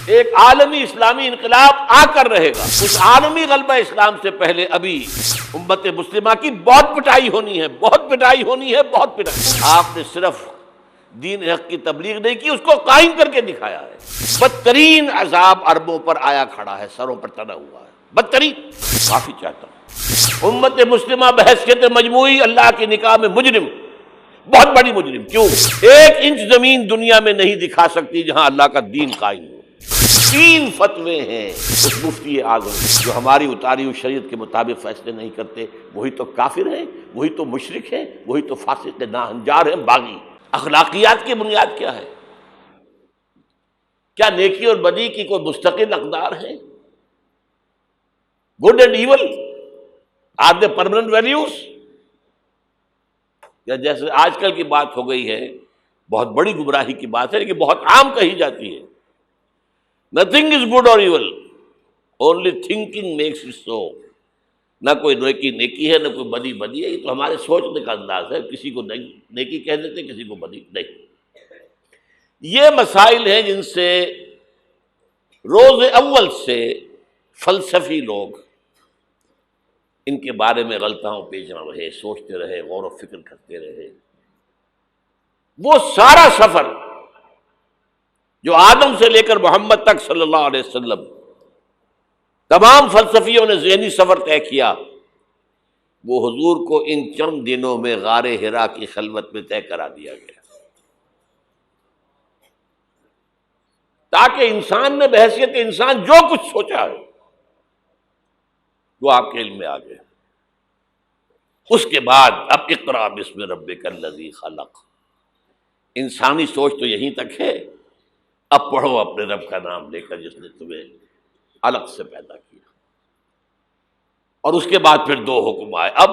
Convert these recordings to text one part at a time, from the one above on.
ایک عالمی اسلامی انقلاب آ کر رہے گا. اس عالمی غلبہ اسلام سے پہلے ابھی امت مسلمہ کی بہت پٹائی ہونی ہے، بہت پٹائی ہونی ہے، بہت پٹائی. آپ نے صرف دین حق کی تبلیغ نہیں کی، اس کو قائم کر کے دکھایا ہے. بدترین عذاب عربوں پر آیا کھڑا ہے، سروں پر تنا ہوا ہے، بدترین. معافی چاہتا ہوں. امت مسلمہ بحیثیت مجموعی اللہ کی نگاہ میں مجرم، بہت بڑی مجرم. کیوں؟ 1 انچ زمین دنیا میں نہیں دکھا سکتی جہاں اللہ کا دین قائم ہو. 3 فتوے ہیں اس مفتی اعظم جو ہماری اتاری ہوئی شریعت کے مطابق فیصلے نہیں کرتے، وہی تو کافر ہیں، وہی تو مشرک ہیں، وہی تو فاسق ناہنجار ہیں، باغی. اخلاقیات کی بنیاد کیا ہے؟ کیا نیکی اور بدی کی کوئی مستقل اقدار ہے؟ Good and evil are they permanent values? یا جیسے آج کل کی بات ہو گئی ہے، بہت بڑی گمراہی کی بات ہے لیکن بہت عام کہی جاتی ہے، nothing is good or evil, only thinking makes it so. نہ کوئی نیکی نیکی ہے، نہ کوئی بدی بدی ہے. یہ تو ہمارے سوچنے کا انداز ہے، کسی کو نیکی کہہ دیتے، کسی کو بدی نہیں. یہ مسائل ہیں جن سے روز اول سے فلسفی لوگ ان کے بارے میں غلطاؤں پیچھا رہے، سوچتے رہے، غور و فکر کرتے رہے. وہ سارا سفر جو آدم سے لے کر محمد تک صلی اللہ علیہ وسلم تمام فلسفیوں نے ذہنی سفر طے کیا، وہ حضور کو ان چند دنوں میں غار حرا کی خلوت میں طے کرا دیا گیا، تاکہ انسان نے بحیثیت انسان جو کچھ سوچا ہے وہ آپ کے علم میں آ گئے. اس کے بعد اب اقرا بسم ربک الذی خلق. انسانی سوچ تو یہیں تک ہے، اب پڑھو اپنے رب کا نام لے کر جس نے تمہیں الگ سے پیدا کیا. اور اس کے بعد پھر 2 حکم آئے. اب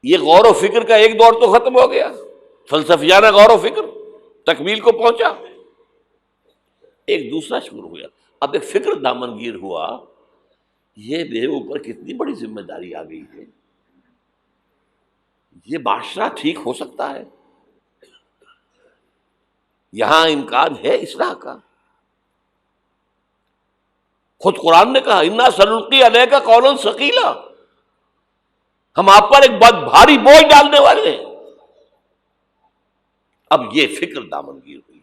یہ غور و فکر کا ایک دور تو ختم ہو گیا، فلسفیانہ غور و فکر تکمیل کو پہنچا. ایک دوسرا شروع ہوا، اب ایک فکر دامنگیر ہوا، یہ میرے اوپر کتنی بڑی ذمہ داری آ گئی ہے، یہ معاشرہ ٹھیک ہو سکتا ہے، یہاں امکان ہے اصلاح کا. خود قرآن نے کہا انا سنلقی علیک قولا ثقیلا، ہم آپ پر ایک بہت بھاری بوجھ ڈالنے والے ہیں. اب یہ فکر دامنگیر ہوئی،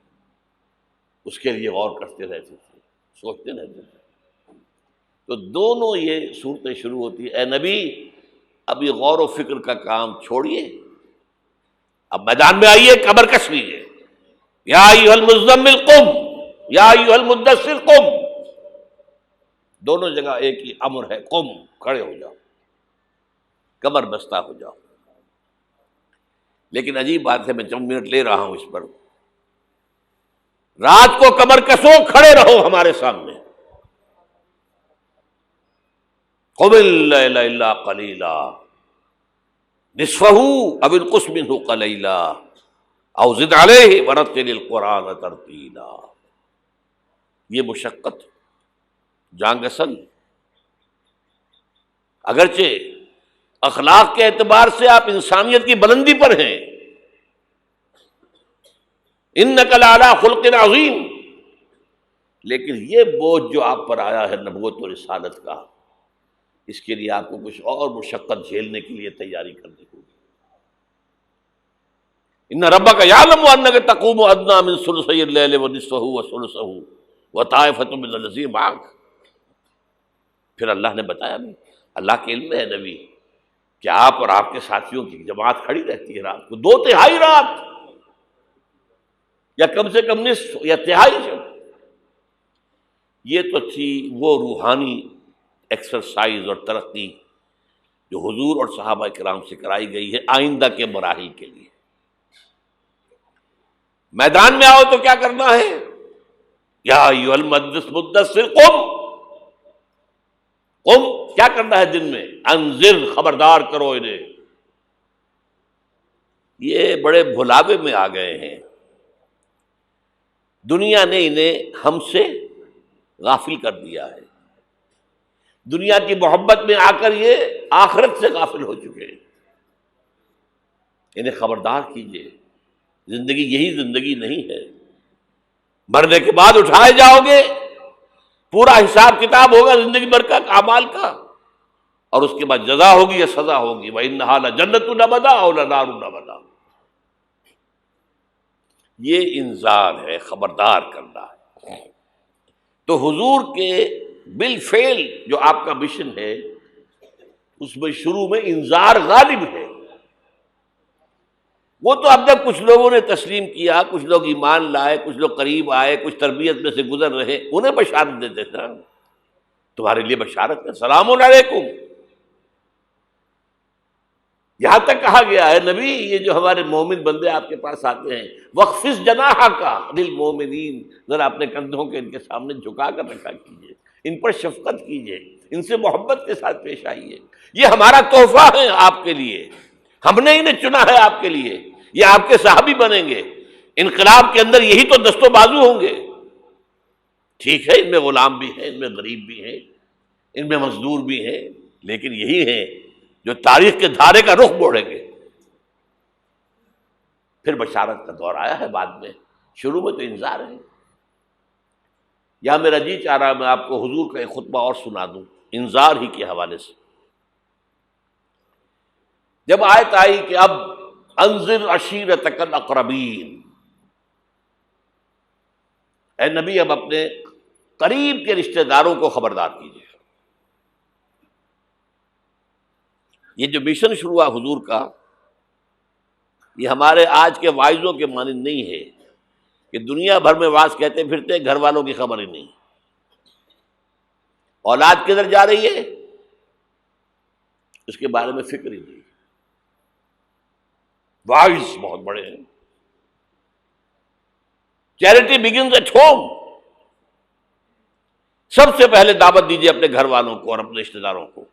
اس کے لیے غور کرتے رہتے تھے، سوچتے رہتے تھے. تو دونوں یہ صورتیں شروع ہوتی ہیں، اے نبی اب یہ غور و فکر کا کام چھوڑیے، اب میدان میں آئیے، کمر کس لیجیے. یا ایھا المزمل قم یا ایھا المدثر قم. دونوں جگہ ایک ہی امر ہے، قم، کھڑے ہو جاؤ، کمر بستہ ہو جاؤ. لیکن عجیب بات ہے، میں چند منٹ لے رہا ہوں اس پر. رات کو کمر کسو، کھڑے رہو ہمارے سامنے. قم اللیل الا قلیلا نصفہ او انقص منہ قلیلا او زد علیہ ورتل القرآن ترتیلا. یہ مشقت، جانگسل، اگرچہ اخلاق کے اعتبار سے آپ انسانیت کی بلندی پر ہیں، انک لعلی خلق عظیم، لیکن یہ بوجھ جو آپ پر آیا ہے نبوت و رسالت کا، اس کے لیے آپ کو کچھ اور مشقت جھیلنے کے لیے تیاری کرنی ہوگی. ان ربک یعلم انک تقوم ادنی من ثلثی اللیل ونصفہ وثلثہ وطائفۃ من الذین معک. پھر اللہ نے بتایا بھی، اللہ کے علم ہے نبی کہ آپ اور آپ کے ساتھیوں کی جماعت کھڑی رہتی ہے رات کو 2/3 رات، یا کم سے کم نصف یا تہائی جب. یہ تو تھی وہ روحانی ایکسرسائز اور ترقی جو حضور اور صحابہ کرام سے کرائی گئی ہے آئندہ کے مراحل کے لیے. میدان میں آؤ تو کیا کرنا ہے؟ یا ایھا المدثر قم. قم کیا کرنا ہے دن میں؟ انذر، خبردار کرو انہیں. یہ بڑے بھلاوے میں آ گئے ہیں، دنیا نے انہیں ہم سے غافل کر دیا ہے. دنیا کی محبت میں آ کر یہ آخرت سے غافل ہو چکے ہیں. انہیں خبردار کیجیے، زندگی یہی زندگی نہیں ہے. مرنے کے بعد اٹھائے جاؤ گے، پورا حساب کتاب ہوگا زندگی بھر کا اعمال کا، اور اس کے بعد جزا ہوگی یا سزا ہوگی۔ وَإِنَّهَا لَجَنَّةٌ أَبَدًا أَوْ لَنَارٌ أَبَدًا۔ یہ انذار ہے، خبردار کرنا ہے۔ تو حضور کے بالفعل جو آپ کا مشن ہے اس میں شروع میں انذار غالب ہے۔ وہ تو اب تک کچھ لوگوں نے تسلیم کیا، کچھ لوگ ایمان لائے، کچھ لوگ قریب آئے، کچھ تربیت میں سے گزر رہے، انہیں بشارت دیتے تھے نا، تمہارے لیے بشارت ہے، سلام علیکم۔ یہاں تک کہا گیا ہے نبی یہ جو ہمارے مومن بندے آپ کے پاس آتے ہیں، وَخْفِضْ جَنَاحَكَ لِلْمُؤْمِنِينَ، ذرا اپنے کندھوں کے ان کے سامنے جھکا کر رکھا کیجئے، ان پر شفقت کیجئے، ان سے محبت کے ساتھ پیش آئیے۔ یہ ہمارا تحفہ ہے آپ کے لیے، ہم نے انہیں چنا ہے آپ کے لیے، یہ آپ کے صحابی بنیں گے۔ انقلاب کے اندر یہی تو دست و بازو ہوں گے۔ ٹھیک ہے ان میں غلام بھی ہیں، ان میں غریب بھی ہیں، ان میں مزدور بھی ہیں، لیکن یہی ہیں جو تاریخ کے دھارے کا رخ موڑیں گے۔ پھر بشارت کا دور آیا ہے بعد میں، شروع میں تو انذار ہے۔ یا میرا جی چاہ رہا میں آپ کو حضور کا ایک خطبہ اور سنا دوں انذار ہی کے حوالے سے۔ جب آیت آئی کہ اب انذر عشیرتک الاقربین، اے نبی اب اپنے قریب کے رشتہ داروں کو خبردار کیجیے۔ یہ جو مشن شروع ہوا حضور کا، یہ ہمارے آج کے واعظوں کے مانند نہیں ہے کہ دنیا بھر میں واعظ کہتے پھرتے گھر والوں کی خبر ہی نہیں، اولاد کدھر جا رہی ہے اس کے بارے میں فکر ہی نہیں۔ واعظ بہت بڑے ہیں، چیریٹی بگنز ایٹ ہوم، سب سے پہلے دعوت دیجیے اپنے گھر والوں کو اور اپنے رشتہ داروں کو۔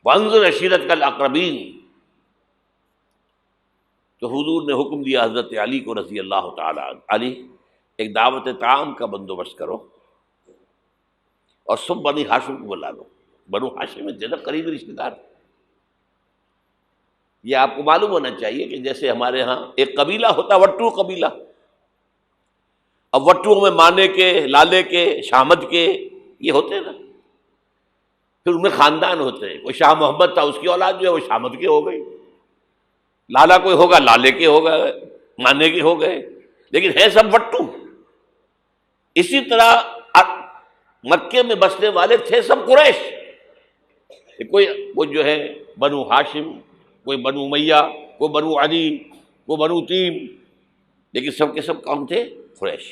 وانذر عشیرتک الاقربین، تو حضور نے حکم دیا حضرت علی کو رضی اللہ تعالی عنہ، علی ایک دعوت طعام کا بندوبست کرو اور سب بنی ہاشم کو بلا لو۔ بنو ہاشم میں زیادہ قریبی رشتہ دار، یہ آپ کو معلوم ہونا چاہیے کہ جیسے ہمارے ہاں ایک قبیلہ ہوتا وٹو قبیلہ، اب وٹو میں مانے کے، لالے کے، شامد کے یہ ہوتے ہیں نا، پھر ان میں خاندان ہوتے ہیں، کوئی شاہ محمد تھا اس کی اولاد جو ہے وہ شامد کے ہو گئی، لالا کوئی ہوگا لالے کے ہو گئے، مانے کے ہو گئے، لیکن ہے سب وٹو۔ اسی طرح مکے میں بسنے والے تھے سب قریش، کوئی جو ہے بنو ہاشم، کوئی بنو امیہ، کوئی بنو عدی، کوئی بنو تیم، لیکن سب کے سب کون تھے؟ قریش۔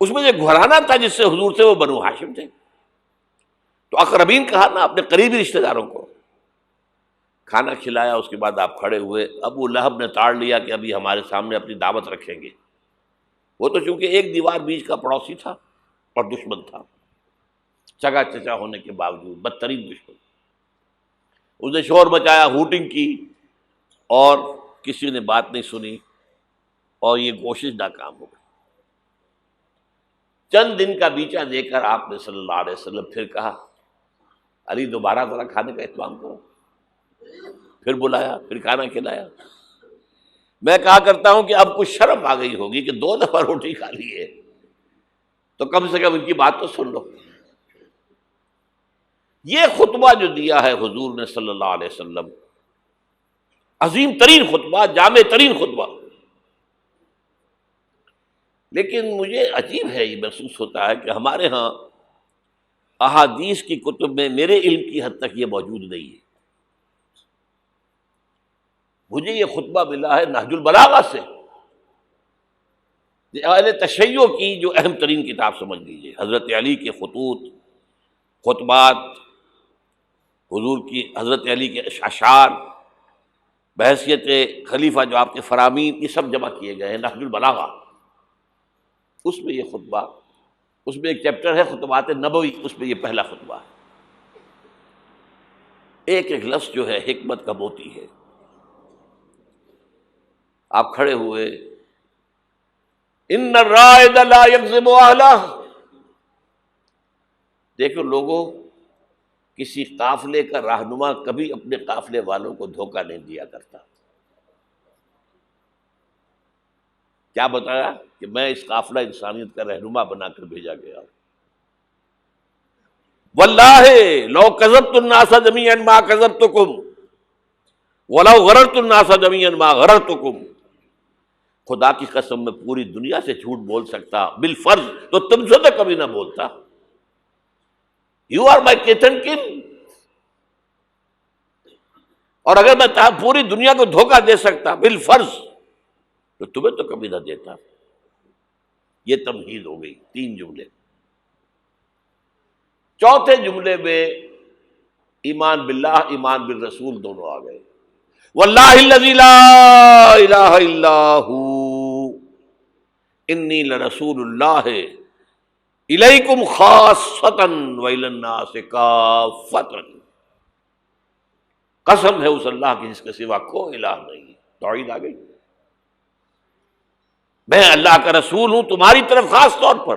اس میں جو گھرانہ تھا جس سے حضور تھے وہ بنو ہاشم تھے۔ تو اقربین کہا نا اپنے قریبی رشتہ داروں کو، کھانا کھلایا، اس کے بعد آپ کھڑے ہوئے۔ ابو لہب نے تاڑ لیا کہ ابھی ہمارے سامنے اپنی دعوت رکھیں گے، وہ تو چونکہ ایک دیوار بیچ کا پڑوسی تھا اور دشمن تھا، سگا چچا ہونے کے باوجود بدترین دشمن۔ اس نے شور مچایا، ہوٹنگ کی، اور کسی نے بات نہیں سنی، اور یہ کوشش ناکام ہو گئی۔ چند دن کا بیچا دے کر آپ نے صلی اللہ علیہ وسلم پھر کہا علی دوبارہ ذرا کھانے کا اہتمام کرو، پھر بلایا، پھر کھانا کھلایا۔ میں کہا کرتا ہوں کہ اب کچھ شرم آ گئی ہوگی کہ 2 دفعہ روٹی کھا لی ہے تو کم سے کم ان کی بات تو سن لو۔ یہ خطبہ جو دیا ہے حضور نے صلی اللہ علیہ وسلم، عظیم ترین خطبہ، جامع ترین خطبہ، لیکن مجھے عجیب ہے، یہ محسوس ہوتا ہے کہ ہمارے ہاں احادیث کی کتب میں میرے علم کی حد تک یہ موجود نہیں ہے۔ مجھے یہ خطبہ ملا ہے نہج البلاغہ سے، اہل تشیع کی جو اہم ترین کتاب سمجھ لیجیے، حضرت علی کے خطوط، خطبات، حضور کی حضرت علی کے اشعار بحیثیت خلیفہ جو آپ کے فرامین، یہ سب جمع کیے گئے ہیں نہج البلاغہ۔ اس میں یہ خطبہ، اس میں ایک چیپٹر ہے خطبات نبوی، اس میں یہ پہلا خطبہ ہے۔ ایک ایک لفظ جو ہے حکمت کا موتی ہے۔ آپ کھڑے ہوئے، ان الرائد لا یکذب اہلہ، دیکھو لوگوں، کسی قافلے کا رہنما کبھی اپنے قافلے والوں کو دھوکہ نہیں دیا کرتا۔ کیا بتایا کہ میں اس قافلہ انسانیت کا رہنما بنا کر بھیجا گیا. واللہ لو کذبت الناس جميعا ما کذبتکم ولو غررت الناس جميعا ما غررتکم. خدا کی قسم میں پوری دنیا سے جھوٹ بول سکتا بالفرض تو تم سے تو کبھی نہ بولتا. You are my kith and kin. اور اگر میں پوری دنیا کو دھوکہ دے سکتا بالفرض تو تمہیں تو کبھی نہ دیتا. یہ تمہید ہو گئی. 3 جملے. چوتھے جملے میں ایمان باللہ ایمان بالرسول دونوں آ گئے. واللہ الذی لا الہ الا ہو انی لرسول اللہ الیکم خاصۃ والی الناس کافۃ. قسم ہے اس اللہ کی جس کے سوا کوئی الہ نہیں. توحید آ گئی. میں اللہ کا رسول ہوں تمہاری طرف خاص طور پر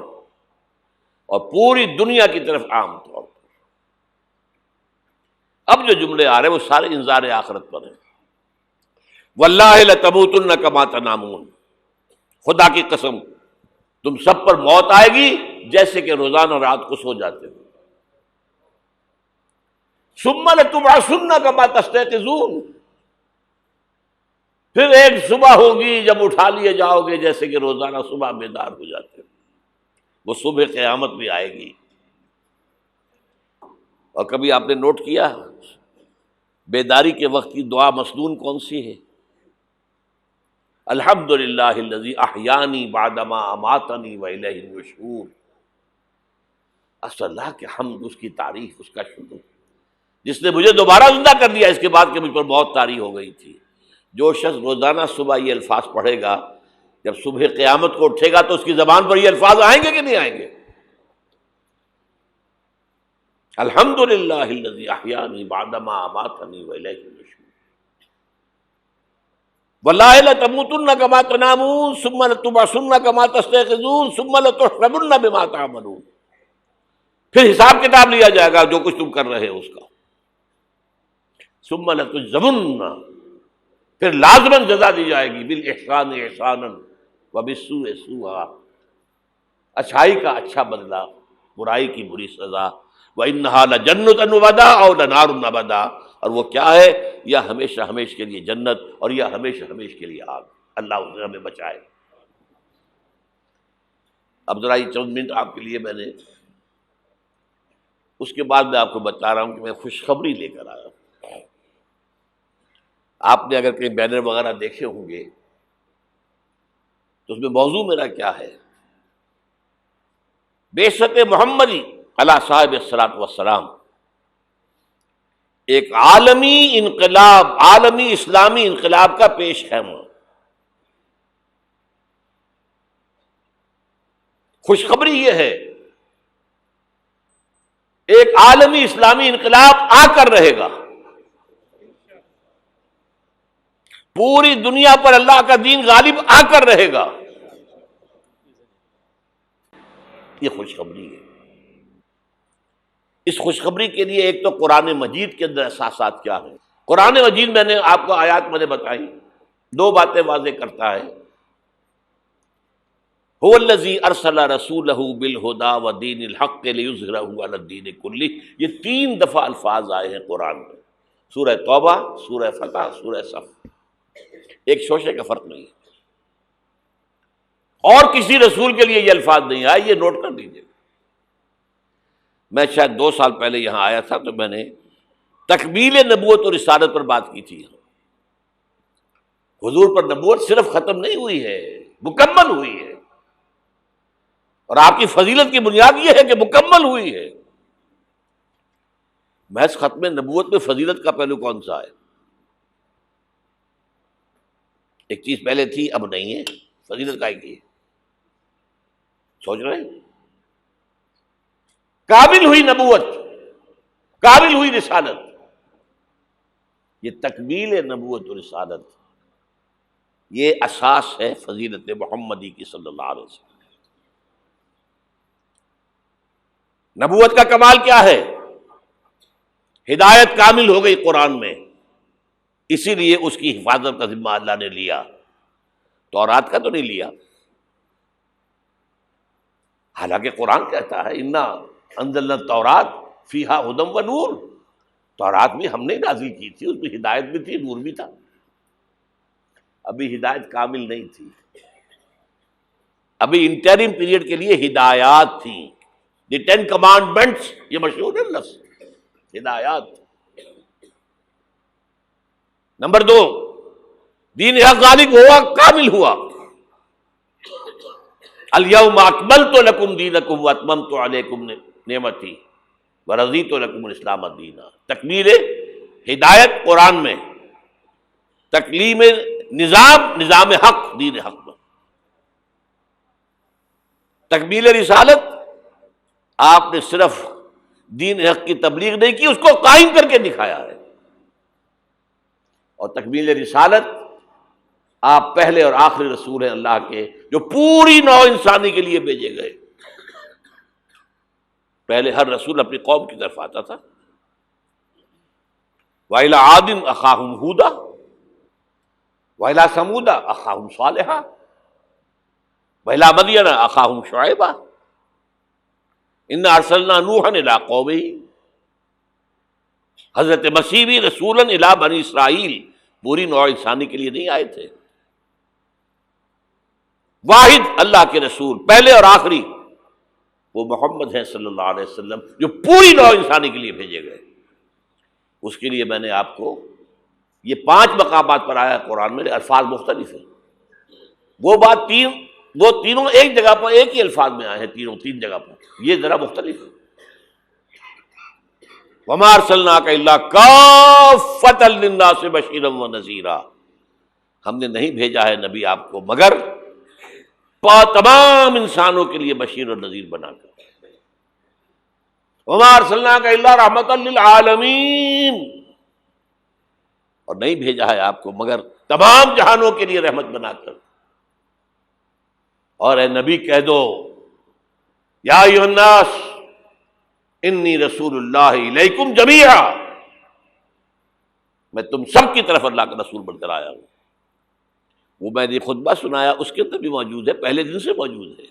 اور پوری دنیا کی طرف عام طور پر. اب جو جملے آ رہے ہیں وہ سارے انذار آخرت پر ہیں. واللہ لتموتن کما تنامون. خدا کی قسم تم سب پر موت آئے گی جیسے کہ روزانہ رات کو سو جاتے ہو. ثم لتبعثن کما تستيقظون. پھر ایک صبح ہوگی جب اٹھا لیے جاؤ گے جیسے کہ روزانہ صبح بیدار ہو جاتے ہو. وہ صبح قیامت بھی آئے گی. اور کبھی آپ نے نوٹ کیا بیداری کے وقت کی دعا مسنون کون سی ہے؟ الحمدللہ الذی احیانی بعدما اماتنی والیہ النشور. اللہ کے حمد، اس کی تعریف، اس کا شکر، جس نے مجھے دوبارہ زندہ کر دیا اس کے بعد کہ مجھ پر بہت طاری ہو گئی تھی. جو شخص روزانہ صبح یہ الفاظ پڑھے گا جب صبح قیامت کو اٹھے گا تو اس کی زبان پر یہ الفاظ آئیں گے کہ نہیں آئیں گے؟ الحمدللہ الذی احیانی بعدما اماتنی والیہ النشور. واللہ لتموتن کما تنامون ثم لتبعثن کما تستيقظون ثم لتحشرن بما تعملون. پھر حساب کتاب لیا جائے گا جو کچھ تم کر رہے ہو اس کا. ثم لتجزون، پھر لازماً جزا دی جائے گی. بالاحسان احسانا وبالسوء سوءا. اچھائی کا اچھا بدلہ، برائی کی بری سزا. وَإِنَّهَا لَجَنَّةٌ وَبَدَا أَوْ لَنَارٌ أَبَدًا. اور وہ کیا ہے؟ یا ہمیشہ ہمیش کے لیے جنت اور یا ہمیشہ ہمیش کے لیے آگ. اللہ اسے ہمیں بچائے. اب ذرا یہ چند منٹ آپ کے لیے میں نے، اس کے بعد میں آپ کو بتا رہا ہوں کہ میں خوشخبری لے کر آیا ہوں. آپ نے اگر کہیں بینر وغیرہ دیکھے ہوں گے تو اس میں موضوع میرا کیا ہے؟ بعثت محمدی علی صاحب الصلاۃ والسلام. ایک عالمی انقلاب، عالمی اسلامی انقلاب کا پیش خیمہ. خوشخبری یہ ہے ایک عالمی اسلامی انقلاب آ کر رہے گا. پوری دنیا پر اللہ کا دین غالب آ کر رہے گا. یہ خوشخبری ہے. اس خوشخبری کے لیے ایک تو قرآن مجید کے اندر احساسات کیا ہیں. قرآن مجید میں نے آپ کو آیات میں نے بتائی، 2 باتیں واضح کرتا ہے. هو الذی ارسل رسولہ بالہدی ودین الحق لیظہرہ علی الدین کلہ. یہ 3 دفعہ الفاظ آئے ہیں قرآن میں. سورہ توبہ، سورہ فتح، سورہ صف. ایک شوشے کا فرق نہیں ہے. اور کسی رسول کے لیے یہ الفاظ نہیں آئے. یہ نوٹ کر لیجیے. میں شاید 2 سال پہلے یہاں آیا تھا تو میں نے تکمیل نبوت اور رسالت پر بات کی تھی. حضور پر نبوت صرف ختم نہیں ہوئی ہے، مکمل ہوئی ہے. اور آپ کی فضیلت کی بنیاد یہ ہے کہ مکمل ہوئی ہے. محض ختم نبوت میں فضیلت کا پہلو کون سا ہے؟ ایک چیز پہلے تھی اب نہیں ہے، فضیلت کا ایک ہے. سوچ رہے ہیں؟ کامل ہوئی نبوت، کامل ہوئی رسالت. یہ تکمیل نبوت و رسالت، یہ اساس ہے فضیلت محمدی کی صلی اللہ علیہ وسلم. نبوت کا کمال کیا ہے؟ ہدایت کامل ہو گئی قرآن میں، اسی لیے اس کی حفاظت کا ذمہ اللہ نے لیا. تورات کا تو نہیں لیا. حالانکہ قرآن کہتا ہے انا انزلنا التوراۃ فیہا ھدی و نور، تورات بھی ہم نے نازل کی تھی، اس میں ہدایت بھی تھی، نور بھی تھا۔ ابھی ہدایت کامل نہیں تھی، ابھی انٹرم پیریڈ کے لیے ہدایات تھیں، دی 10 کمانڈمنٹس، یہ مشہور ہے لفظ ہدایات۔ نمبر 2، دین حق غالب ہوا، کامل ہوا۔ الیوم اکملت لکم دینکم واتممت علیکم نعمتی ورضیت لکم الاسلام دینا۔ تکمیل ہدایت قرآن میں، تکلیم نظام حق دین حق میں، تکمیل رسالت آپ نے صرف دین حق کی تبلیغ نہیں کی، اس کو قائم کر کے دکھایا ہے۔ اور تکمیل رسالت آپ پہلے اور آخری رسول ہیں اللہ کے، جو پوری نوع انسانی کے لیے بھیجے گئے۔ پہلے ہر رسول اپنی قوم کی طرف آتا تھا، وَإِلَىٰ عَادٍ أَخَاهُمْ هُودًا وَإِلَىٰ ثَمُودَ أَخَاهُمْ صَالِحًا وَإِلَىٰ مَدْيَنَ أَخَاهُمْ شُعَيْبًا إِنَّا أَرْسَلْنَا نُوحًا إِلَىٰ قَوْمِهِ۔ حضرت مسیح بھی رسولاً إِلَىٰ بنی اسرائیل، پوری نوع انسانی کے لیے نہیں آئے تھے۔ واحد اللہ کے رسول پہلے اور آخری وہ محمد ہیں صلی اللہ علیہ وسلم، جو پوری نوع انسانی کے لیے بھیجے گئے۔ اس کے لیے میں نے آپ کو یہ 5 مقامات پر آیا قرآن میں، الفاظ مختلف ہیں۔ وہ تینوں ایک جگہ پر ایک ہی الفاظ میں آئے ہیں، تین جگہ پر، یہ ذرا مختلف ہے۔ وَمَا أَرْسَلْنَاكَ إِلَّا كَافَّةً لِلنَّاسِ بَشِيرًا وَنَذِيرًا، ہم نے نہیں بھیجا ہے نبی آپ کو مگر تمام انسانوں کے لیے بشیر اور نذیر بنا کر۔ وَمَا أَرْسَلْنَاكَ إِلَّا رَحْمَةً لِلْعَالَمِينَ، اور نہیں بھیجا ہے آپ کو مگر تمام جہانوں کے لیے رحمت بنا کر۔ اور اے نبی کہہ دو یا ایھا الناس انی رسول اللہ الیکم جمیعا، میں تم سب کی طرف اللہ کا رسول بن کر آیا ہوں۔ وہ میں نے خطبہ سنایا، اس کے اندر بھی موجود ہے، پہلے دن سے موجود ہے،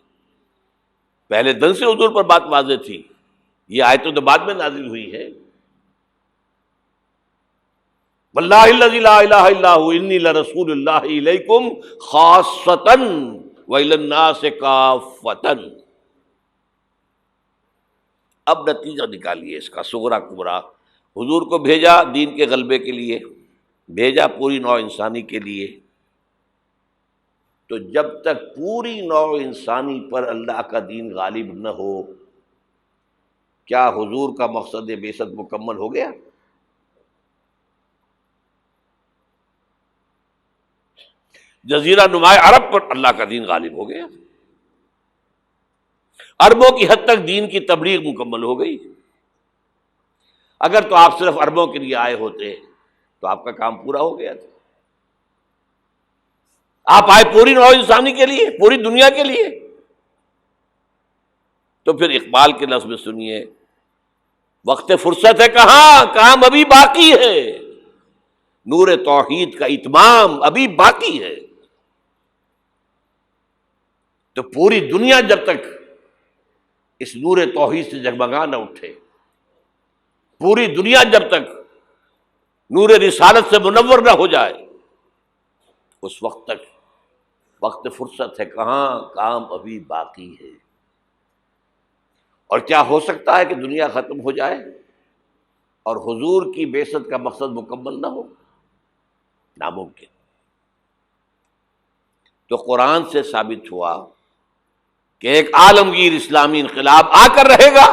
پہلے دن سے حضور پر بات واضح تھی۔ یہ آیتوں تو بعد میں نازل ہوئی ہے۔ واللہ الذی لا الہ الا ھو انی لرسول اللہ الیکم خاصۃ وإلی الناس کافۃ۔ اب نتیجہ نکالیے اس کا صغریٰ کبریٰ۔ حضور کو بھیجا دین کے غلبے کے لیے، بھیجا پوری نوع انسانی کے لیے۔ تو جب تک پوری نوع انسانی پر اللہ کا دین غالب نہ ہو، کیا حضور کا مقصد بعثت مکمل ہو گیا؟ جزیرہ نما عرب پر اللہ کا دین غالب ہو گیا، عربوں کی حد تک دین کی تبلیغ مکمل ہو گئی۔ اگر تو آپ صرف عربوں کے لیے آئے ہوتے تو آپ کا کام پورا ہو گیا تھا۔ آپ آئے پوری نوع انسانی کے لیے، پوری دنیا کے لیے۔ تو پھر اقبال کے لفظ میں سنیے، وقت فرصت ہے کہاں، کام ابھی باقی ہے، نور توحید کا اتمام ابھی باقی ہے۔ تو پوری دنیا جب تک اس نور توحید سے جگمگا نہ اٹھے، پوری دنیا جب تک نور رسالت سے منور نہ ہو جائے، اس وقت تک وقت فرصت ہے کہاں، کام ابھی باقی ہے۔ اور کیا ہو سکتا ہے کہ دنیا ختم ہو جائے اور حضور کی بعثت کا مقصد مکمل نہ ہو؟ ناممکن۔ تو قرآن سے ثابت ہوا کہ ایک عالمگیر اسلامی انقلاب آ کر رہے گا،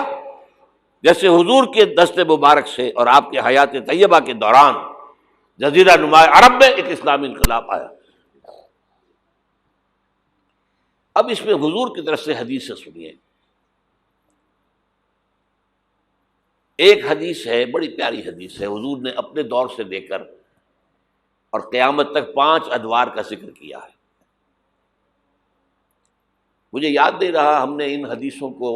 جیسے حضور کے دست مبارک سے اور آپ کے حیات طیبہ کے دوران جزیرہ نما عرب میں ایک اسلامی انقلاب آیا۔ اب اس میں حضور کی طرف سے حدیث سے سنیے۔ ایک حدیث ہے، بڑی پیاری حدیث ہے، حضور نے اپنے دور سے لے کر اور قیامت تک 5 ادوار کا ذکر کیا ہے۔ مجھے یاد نہیں رہا، ہم نے ان حدیثوں کو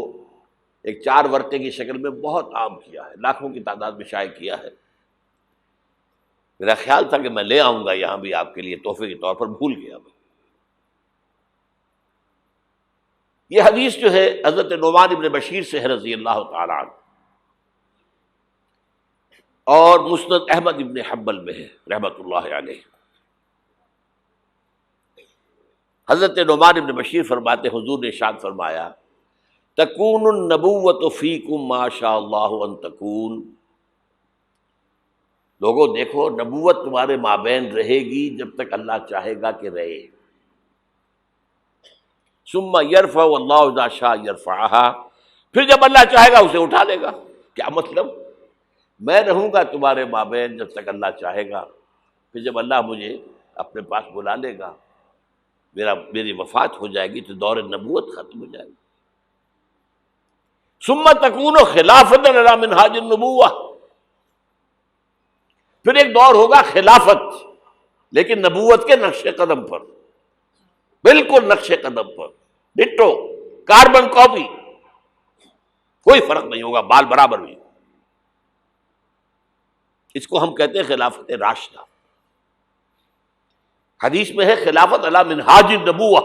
ایک 4 ورقے کی شکل میں بہت عام کیا ہے، لاکھوں کی تعداد میں شائع کیا ہے۔ میرا خیال تھا کہ میں لے آؤں گا یہاں بھی آپ کے لیے تحفے کے طور پر، بھول گیا میں۔ یہ حدیث جو ہے حضرت نعمان بن بشیر سے ہے رضی اللہ تعالی عنہ، اور مسند احمد ابن حنبل میں ہے رحمۃ اللہ علیہ۔ حضرت نعمان بن بشیر فرماتے حضور نے ارشاد فرمایا تکون النبوۃ فیکم ما شاء اللہ ان تکون، لوگوں دیکھو نبوت تمہارے مابین رہے گی جب تک اللہ چاہے گا کہ رہے۔ ثم یرفع اللہ اذا شاء یرفعها، پھر جب اللہ چاہے گا اسے اٹھا لے گا۔ کیا مطلب؟ میں رہوں گا تمہارے مابین جب تک اللہ چاہے گا، پھر جب اللہ مجھے اپنے پاس بلا لے گا، میری وفات ہو جائے گی تو دور نبوت ختم ہو جائے گی۔ ثم تکون خلافۃ علی منہاج النبوہ، پھر ایک دور ہوگا خلافت، لیکن نبوت کے نقش قدم پر، بالکل نقش قدم پر، ڈٹو، کاربن کاپی، کوئی فرق نہیں ہوگا، بال برابر بھی۔ اس کو ہم کہتے ہیں خلافت راشدہ۔ حدیث میں ہے خلافت علی منہاج النبوہ،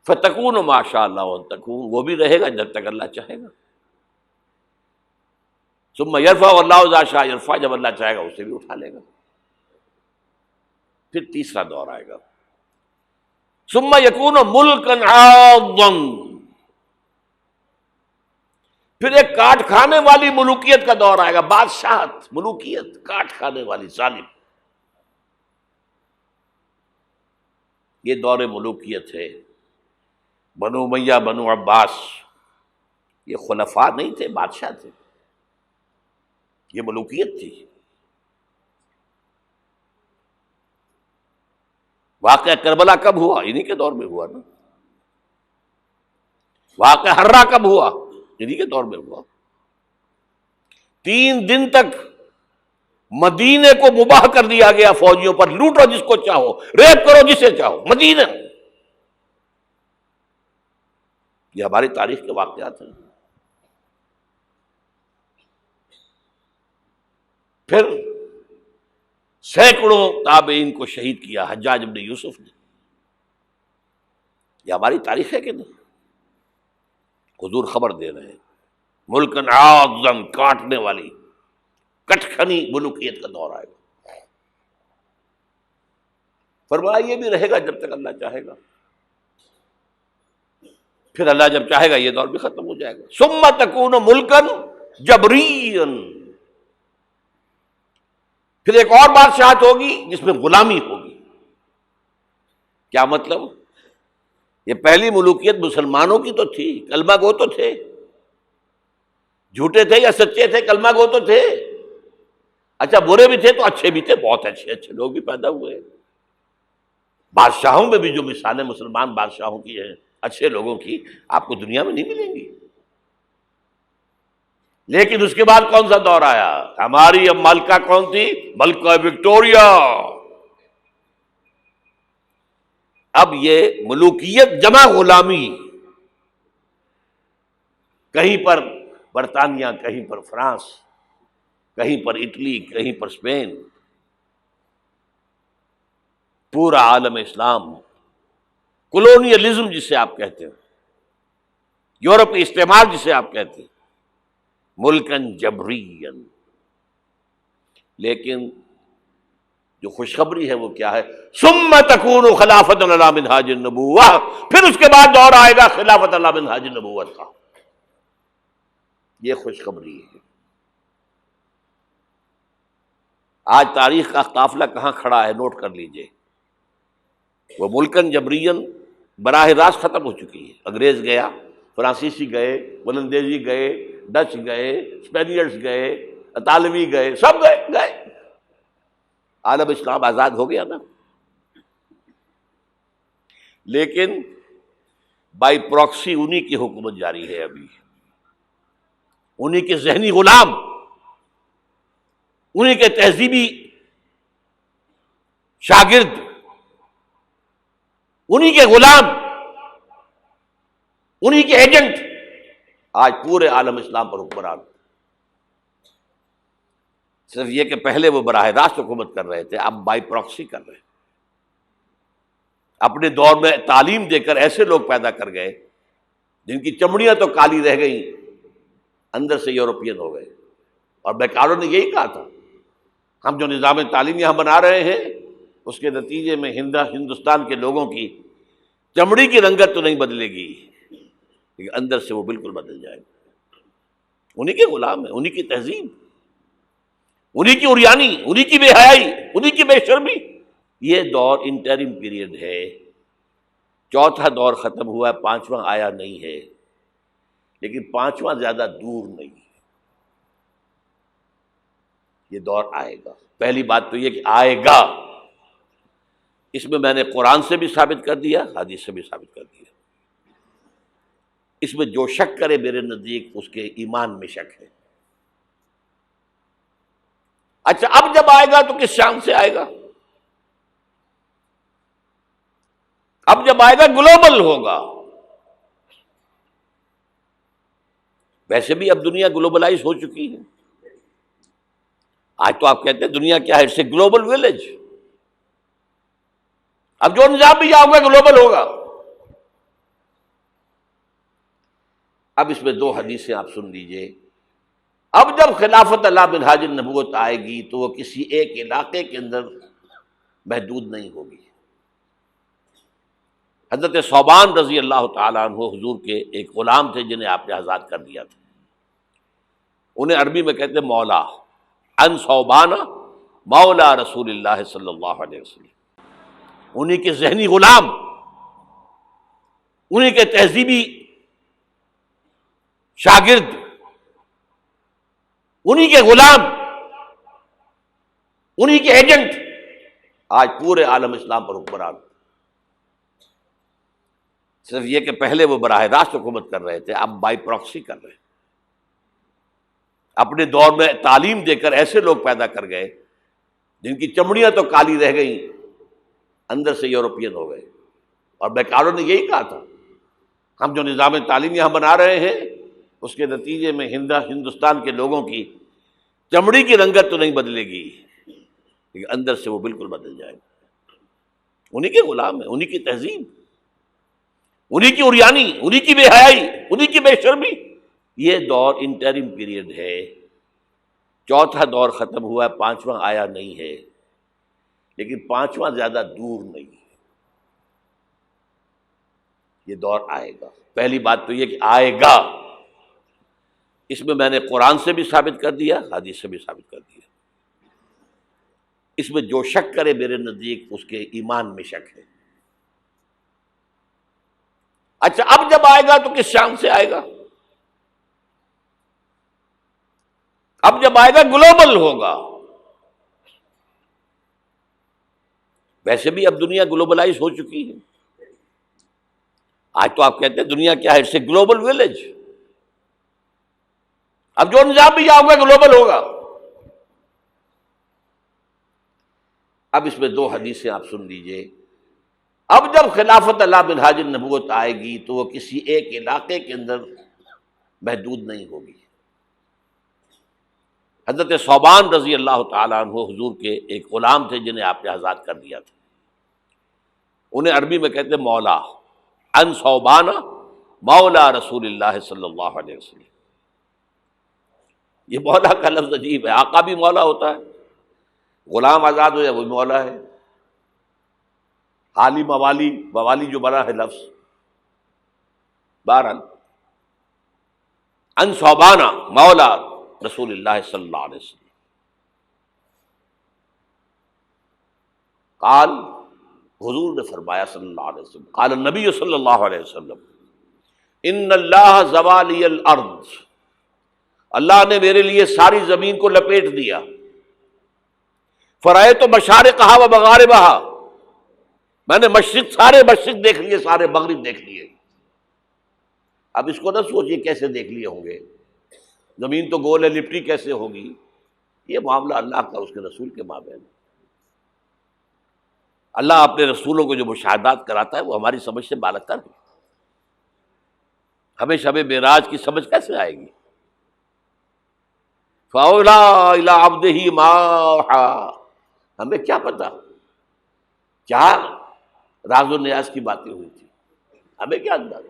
فتکون ما شاء اللہ ان تکون، وہ بھی رہے گا جب تک اللہ چاہے گا۔ ثم یرفع اللہ اذا شاء یرفع، جب اللہ چاہے گا اسے بھی اٹھا لے گا۔ پھر تیسرا دور آئے گا، ثم یکون ملکا عاضا، پھر ایک کاٹ کھانے والی ملوکیت کا دور آئے گا، بادشاہت، ملوکیت، کاٹ کھانے والی، ظالم۔ یہ دور ملوکیت ہے۔ بنو امیہ، بنو عباس، یہ خلفاء نہیں تھے، بادشاہ تھے، یہ ملوکیت تھی۔ واقعہ کربلا کب ہوا؟ انہی کے دور میں ہوا نا۔ واقعہ ہررا کب ہوا؟ انہی کے دور میں ہوا۔ 3 دن تک مدینے کو مباح کر دیا گیا فوجیوں پر، لوٹو جس کو چاہو، ریپ کرو جسے چاہو، مدینہ۔ یہ ہماری تاریخ کے واقعات ہیں۔ پھر سینکڑوں تابعین کو شہید کیا حجاج بن یوسف نے۔ یہ ہماری تاریخ ہے کہ نہیں؟ حضور خبر دے رہے ہیں، ملکن عاظم، کاٹنے والی، کٹکھنی ملوکیت کا دور آئے گا۔ فرمایا یہ بھی رہے گا جب تک اللہ چاہے گا، پھر اللہ جب چاہے گا یہ دور بھی ختم ہو جائے گا۔ ثم تکون ملکن جبریا، پھر ایک اور بادشاہت ہوگی جس میں غلامی ہوگی۔ کیا مطلب؟ یہ پہلی ملوکیت مسلمانوں کی تو تھی، کلمہ گو تو تھے، جھوٹے تھے یا سچے تھے، کلمہ گو تو تھے، اچھا برے بھی تھے تو اچھے بھی تھے، بہت اچھے اچھے لوگ بھی پیدا ہوئے۔ بادشاہوں میں بھی جو مثالیں مسلمان بادشاہوں کی ہیں، اچھے لوگوں کی، آپ کو دنیا میں نہیں ملیں گی۔ لیکن اس کے بعد کون سا دور آیا؟ ہماری اب ملکہ کون تھی؟ ملکہ وکٹوریہ۔ اب یہ ملوکیت جمع غلامی، کہیں پر برطانیہ، کہیں پر فرانس، کہیں پر اٹلی، کہیں پر اسپین، پورا عالم اسلام، کولونیلزم جسے آپ کہتے ہیں، یورپی استعمار جسے آپ کہتے ہیں، ملکن جبرین۔ لیکن جو خوشخبری ہے وہ کیا ہے؟ ثم تکون خلافۃ علی منہاج النبوہ، پھر اس کے بعد دور آئے گا خلافت علی منہاج النبوت کا۔ یہ خوشخبری ہے۔ آج تاریخ کا قافلہ کہاں کھڑا ہے نوٹ کر لیجئے۔ وہ ملکن جبرین براہ راست ختم ہو چکی ہے۔ انگریز گیا، فرانسیسی گئے، ولندیزی گئے، ڈچ گئے، اسپینیئرز گئے، اطالوی گئے، سب گئے۔ عالم اسلام آزاد ہو گیا نا۔ لیکن بائی پراکسی انہی کی حکومت جاری ہے، ابھی انہی کے ذہنی غلام، انہی کے تہذیبی شاگرد، انہی کے غلام، انہی کے ایجنٹ آج پورے عالم اسلام پر حکمران۔ صرف یہ کہ پہلے وہ براہ راست حکومت کر رہے تھے، اب بائی پراکسی کر رہے ہیں۔ اپنے دور میں تعلیم دے کر ایسے لوگ پیدا کر گئے جن کی چمڑیاں تو کالی رہ گئیں، اندر سے یورپین ہو گئے. اور بیکاروں نے یہی کہا تھا ہم جو نظام تعلیم یہاں بنا رہے ہیں اس کے نتیجے میں ہندوستان کے لوگوں کی چمڑی کی رنگت تو نہیں بدلے گی لیکن اندر سے وہ بالکل بدل جائے گا. انہی کے غلام ہیں، انہی کی تہذیب، انہی کی عریانی، انہی کی بے حیائی، انہی کی بے شرمی. یہ دور انٹرم پیریڈ ہے، چوتھا دور ختم ہوا ہے، پانچواں آیا نہیں ہے، لیکن پانچواں زیادہ دور نہیں ہے. یہ دور آئے گا. پہلی بات تو یہ کہ آئے گا، اس میں میں نے قرآن سے بھی ثابت کر دیا، حدیث سے بھی ثابت کر دیا. اس میں جو شک کرے میرے نزدیک اس کے ایمان میں شک ہے. اچھا اب جب آئے گا تو کس شان سے آئے گا؟ اب جب آئے گا گلوبل ہوگا. ویسے بھی اب دنیا گلوبلائز ہو چکی ہے. آج تو آپ کہتے ہیں دنیا کیا ہے؟ It's a global village. اب جو نظام بھی آؤگا گلوبل ہوگا. اب اس میں دو حدیثیں آپ سن لیجئے. اب جب خلافت اللہ منہاج النبوت آئے گی تو وہ کسی ایک علاقے کے اندر محدود نہیں ہوگی. حضرت ثوبان رضی اللہ تعالیٰ عنہ حضور کے ایک غلام تھے جنہیں آپ نے آزاد کر دیا تھا. انہیں عربی میں کہتے مولا، ان ثوبان مولا رسول اللہ صلی اللہ علیہ وسلم. انہی کے ذہنی غلام، انہی کے تہذیبی شاگرد، انہی کے غلام، انہی کے ایجنٹ آج پورے عالم اسلام پر حکمران. صرف یہ کہ پہلے وہ براہ راست حکومت کر رہے تھے، اب بائی پراکسی کر رہے ہیں. اپنے دور میں تعلیم دے کر ایسے لوگ پیدا کر گئے جن کی چمڑیاں تو کالی رہ گئیں، اندر سے یورپین ہو گئے. اور بیکاروں نے یہی کہا تھا ہم جو نظام تعلیم یہاں بنا رہے ہیں اس کے نتیجے میں ہندوستان کے لوگوں کی چمڑی کی رنگت تو نہیں بدلے گی لیکن اندر سے وہ بالکل بدل جائے گا. انہی کے غلام ہیں، انہی کی تہذیب، انہی کی عریانی، انہی کی بے حیائی، انہی کی بے شرمی. یہ دور انٹرم پیریڈ ہے، چوتھا دور ختم ہوا ہے، پانچواں آیا نہیں ہے، لیکن پانچواں زیادہ دور نہیں ہے. یہ دور آئے گا. پہلی بات تو یہ کہ آئے گا، اس میں نے قرآن سے بھی ثابت کر دیا، حدیث سے بھی ثابت کر دیا. اس میں جو شک کرے میرے نزدیک اس کے ایمان میں شک ہے. اچھا اب جب آئے گا تو کس شان سے آئے گا؟ اب جب آئے گا گلوبل ہوگا. ویسے بھی اب دنیا گلوبلائز ہو چکی ہے. آج تو آپ کہتے ہیں دنیا کیا ہے؟ It's a global village. اب جو نظام بھی آؤگا گلوبل ہوگا. اب اس میں دو حدیثیں آپ سن لیجئے. اب جب خلافت اللہ منہاج النبوت آئے گی تو وہ کسی ایک علاقے کے اندر محدود نہیں ہوگی. حضرت ثوبان رضی اللہ تعالیٰ عنہ حضور کے ایک غلام تھے جنہیں آپ نے آزاد کر دیا تھا. انہیں عربی میں کہتے مولا، ان ثوبان مولا رسول اللہ صلی اللہ علیہ وسلم. یہ مولا کا لفظ عجیب ہے. آقا بھی مولا ہوتا ہے، غلام آزاد ہو جائے وہ مولا ہے. حالی موالی، موالی جو بنا ہے لفظ. بہرحال ان ثوبان مولا رسول اللہ صلی اللہ علیہ وسلم قال، حضور نے فرمایا صلی اللہ علیہ وسلم، قال النبی صلی اللہ علیہ وسلم ان اللہ زوالی الارض، اللہ نے میرے لیے ساری زمین کو لپیٹ دیا. فرأیت مشارقہا و مغاربہا، میں نے سارے مشرق دیکھ لیے، سارے مغرب دیکھ لیے. اب اس کو نہ سوچیے کیسے دیکھ لیے ہوں گے، زمین تو گول ہے، لپٹی کیسے ہوگی. یہ معاملہ اللہ کا اس کے رسول کے مابین. اللہ اپنے رسولوں کو جو مشاہدات کراتا ہے وہ ہماری سمجھ سے بالاتر ہے. ہمیں شب معراج کی سمجھ کیسے آئے گی؟ فَأَوْلَىٰ إِلَىٰ عَبْدِهِ مَا أَوْحَىٰ، ہمیں کیا پتا کیا راز و نیاز کی باتیں ہوئی تھی، ہمیں کیا اندازہ؟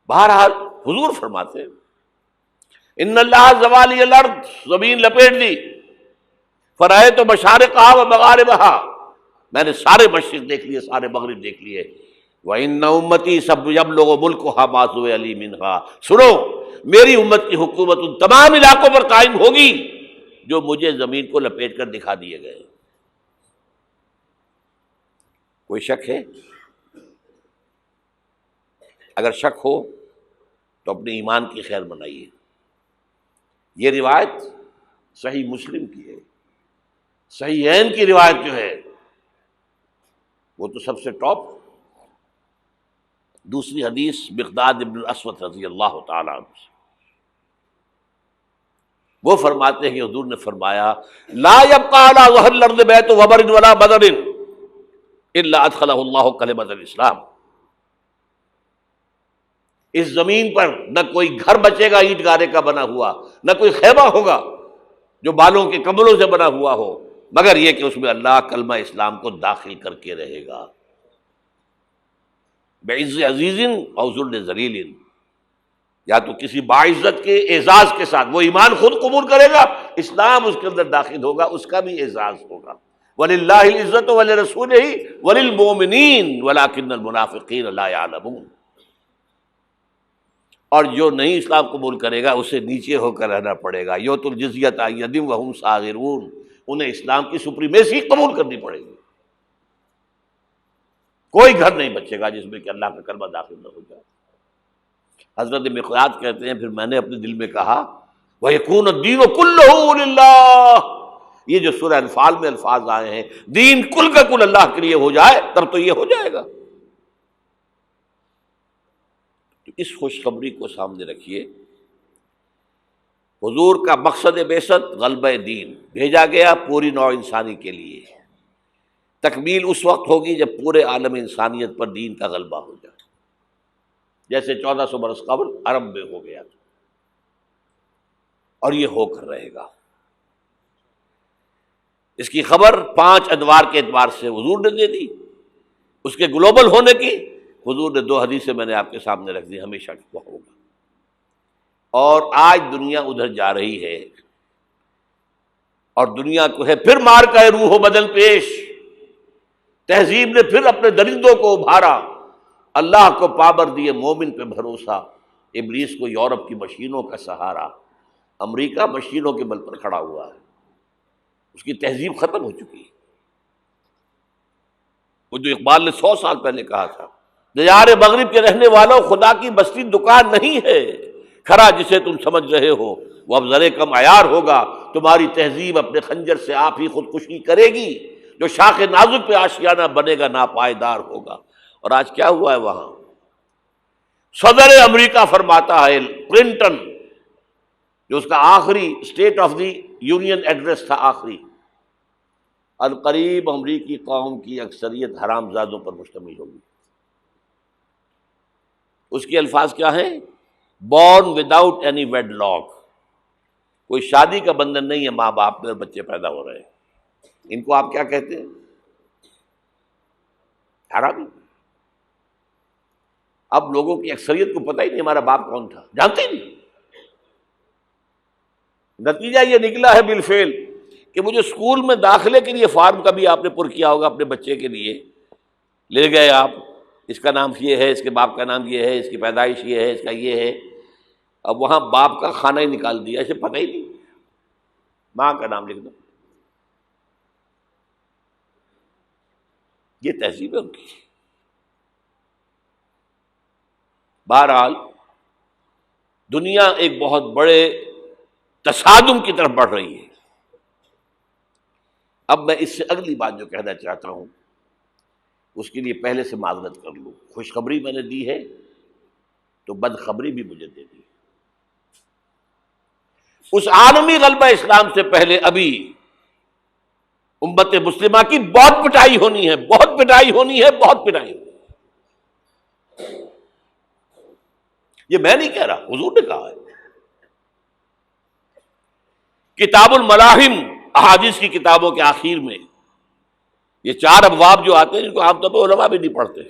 بہرحال حضور فرماتے ہیں ان اللہ زوالی الارض، زمین لپیٹ دی، فرائے تو مشارقہا و مغاربہا، میں نے سارے مشرق دیکھ لیے، سارے مغرب دیکھ لیے، وَإِنَّ أُمَّتِي سَيَبْلُغُ مُلْكُهَا مَا سُوِئَ لِي مِنْهَا، سنو میری امت کی حکومت ان تمام علاقوں پر قائم ہوگی جو مجھے زمین کو لپیٹ کر دکھا دیے گئے۔ کوئی شک ہے؟ اگر شک ہو تو اپنے ایمان کی خیر بنائیے۔ یہ روایت صحیح مسلم کی ہے، صحیحین کی روایت جو ہے وہ تو سب سے ٹاپ۔ دوسری حدیث مقداد ابن الاسود رضی اللہ تعالیٰ عنہ سے، وہ فرماتے ہیں کہ حضور نے فرمایا لا يبقى على ظهر الارض بيت وبر ولا بدر الا ادخله الله كلمة الاسلام، اس زمین پر نہ کوئی گھر بچے گا اینٹ گارے کا بنا ہوا، نہ کوئی خیمہ ہوگا جو بالوں کے کمبلوں سے بنا ہوا ہو، مگر یہ کہ اس میں اللہ کلمہ اسلام کو داخل کر کے رہے گا۔ بعز عزیز او ذل ذلیل، یا تو کسی باعزت کے اعزاز کے ساتھ، وہ ایمان خود قبول کرے گا، اسلام اس کے اندر داخل ہوگا، اس کا بھی اعزاز ہوگا۔ وَلِلَّهِ الْعِزَّةُ وَلِرَسُولِهِ وَلِلْمُؤْمِنِينَ وَلَكِنَّ الْمُنَافِقِينَ لَا يَعْلَمُونَ، اور جو نہیں اسلام قبول کرے گا اسے نیچے ہو کر رہنا پڑے گا، یؤتُوا الْجِزْيَةَ عَنْ يَدٍ وَهُمْ صَاغِرُونَ، انہیں اسلام کی سپریمیسی قبول کرنی پڑے گی۔ کوئی گھر نہیں بچے گا جس میں کہ اللہ کا کلمہ داخل نہ ہو جائے۔ حضرت مقداد کہتے ہیں پھر میں نے اپنے دل میں کہا وَيَكُونَ الدِّينُ كُلُّهُ لِلَّهِ، یہ جو سورہ انفال میں الفاظ آئے ہیں، دین کل کا کل اللہ کے لیے ہو جائے تب تو یہ ہو جائے گا۔ تو اس خوشخبری کو سامنے رکھیے۔ حضور کا مقصد بعثت غلبہ دین، بھیجا گیا پوری نوع انسانی کے لیے۔ تکمیل اس وقت ہوگی جب پورے عالم انسانیت پر دین کا غلبہ ہو جائے، جیسے 1400 برس قبل عرب میں ہو گیا تھا، اور یہ ہو کر رہے گا۔ اس کی خبر 5 ادوار کے اعتبار سے حضور نے دے دی، اس کے گلوبل ہونے کی حضور نے 2 حدیثیں میں نے آپ کے سامنے رکھ دی، ہمیشہ وہ ہوگا۔ اور آج دنیا ادھر جا رہی ہے، اور دنیا کو ہے پھر مار کا روح و بدن پیش، تہذیب نے پھر اپنے درندوں کو ابھارا، اللہ کو پابر دیے مومن پہ بھروسہ، ابلیس کو یورپ کی مشینوں کا سہارا۔ امریکہ مشینوں کے بل پر کھڑا ہوا ہے، اس کی تہذیب ختم ہو چکی ہے۔ وہ جو اقبال نے 100 سال پہلے کہا تھا، دیار مغرب کے رہنے والوں خدا کی بستی دکان نہیں ہے، کھرا جسے تم سمجھ رہے ہو وہ اب ذرے کم عیار ہوگا، تمہاری تہذیب اپنے خنجر سے آپ ہی خودکشی کرے گی، جو شاخ نازک پہ آشیانہ بنے گا ناپائیدار ہوگا۔ اور آج کیا ہوا ہے وہاں؟ صدر امریکہ فرماتا ہے، کلنٹن، جو اس کا آخری state of the union address تھا آخری، القریب امریکی قوم کی اکثریت حرام زادوں پر مشتمل ہوگی۔ اس کے الفاظ کیا ہیں؟ Born without any wedlock, کوئی شادی کا بندھن نہیں ہے ماں باپ میں اور بچے پیدا ہو رہے ہیں۔ ان کو آپ کیا کہتے ہیں؟ حرامی۔ اب لوگوں کی اکثریت کو پتہ ہی نہیں ہمارا باپ کون تھا، جانتے ہی نہیں۔ نتیجہ یہ نکلا ہے بالفعل کہ مجھے اسکول میں داخلے کے لیے فارم کبھی آپ نے پر کیا ہوگا اپنے بچے کے لیے، لے گئے آپ، اس کا نام یہ ہے، اس کے باپ کا نام یہ ہے، اس کی پیدائش یہ ہے، اس کا یہ ہے، اب وہاں باپ کا کھانا ہی نکال دیا، اسے پتہ ہی نہیں، ماں کا نام لکھ دو۔ یہ تہذیب ہے ان کی۔ بہرحال دنیا ایک بہت بڑے تصادم کی طرف بڑھ رہی ہے۔ اب میں اس سے اگلی بات جو کہنا چاہتا ہوں اس کے لیے پہلے سے معذرت کر لوں، خوشخبری میں نے دی ہے تو بدخبری بھی مجھے دے دی۔ اس عالمی غلبہ اسلام سے پہلے ابھی امت مسلمہ کی بہت پٹائی ہونی ہے، بہت پٹائی ہونی ہے، بہت پٹائی ہونی ہے۔ یہ میں نہیں کہہ رہا، حضور نے کہا ہے۔ کتاب الملاحم احادیث کی کتابوں کے آخر میں یہ 4 ابواب جو آتے ہیں جن کو عام طور پہ علماء بھی نہیں پڑھتے،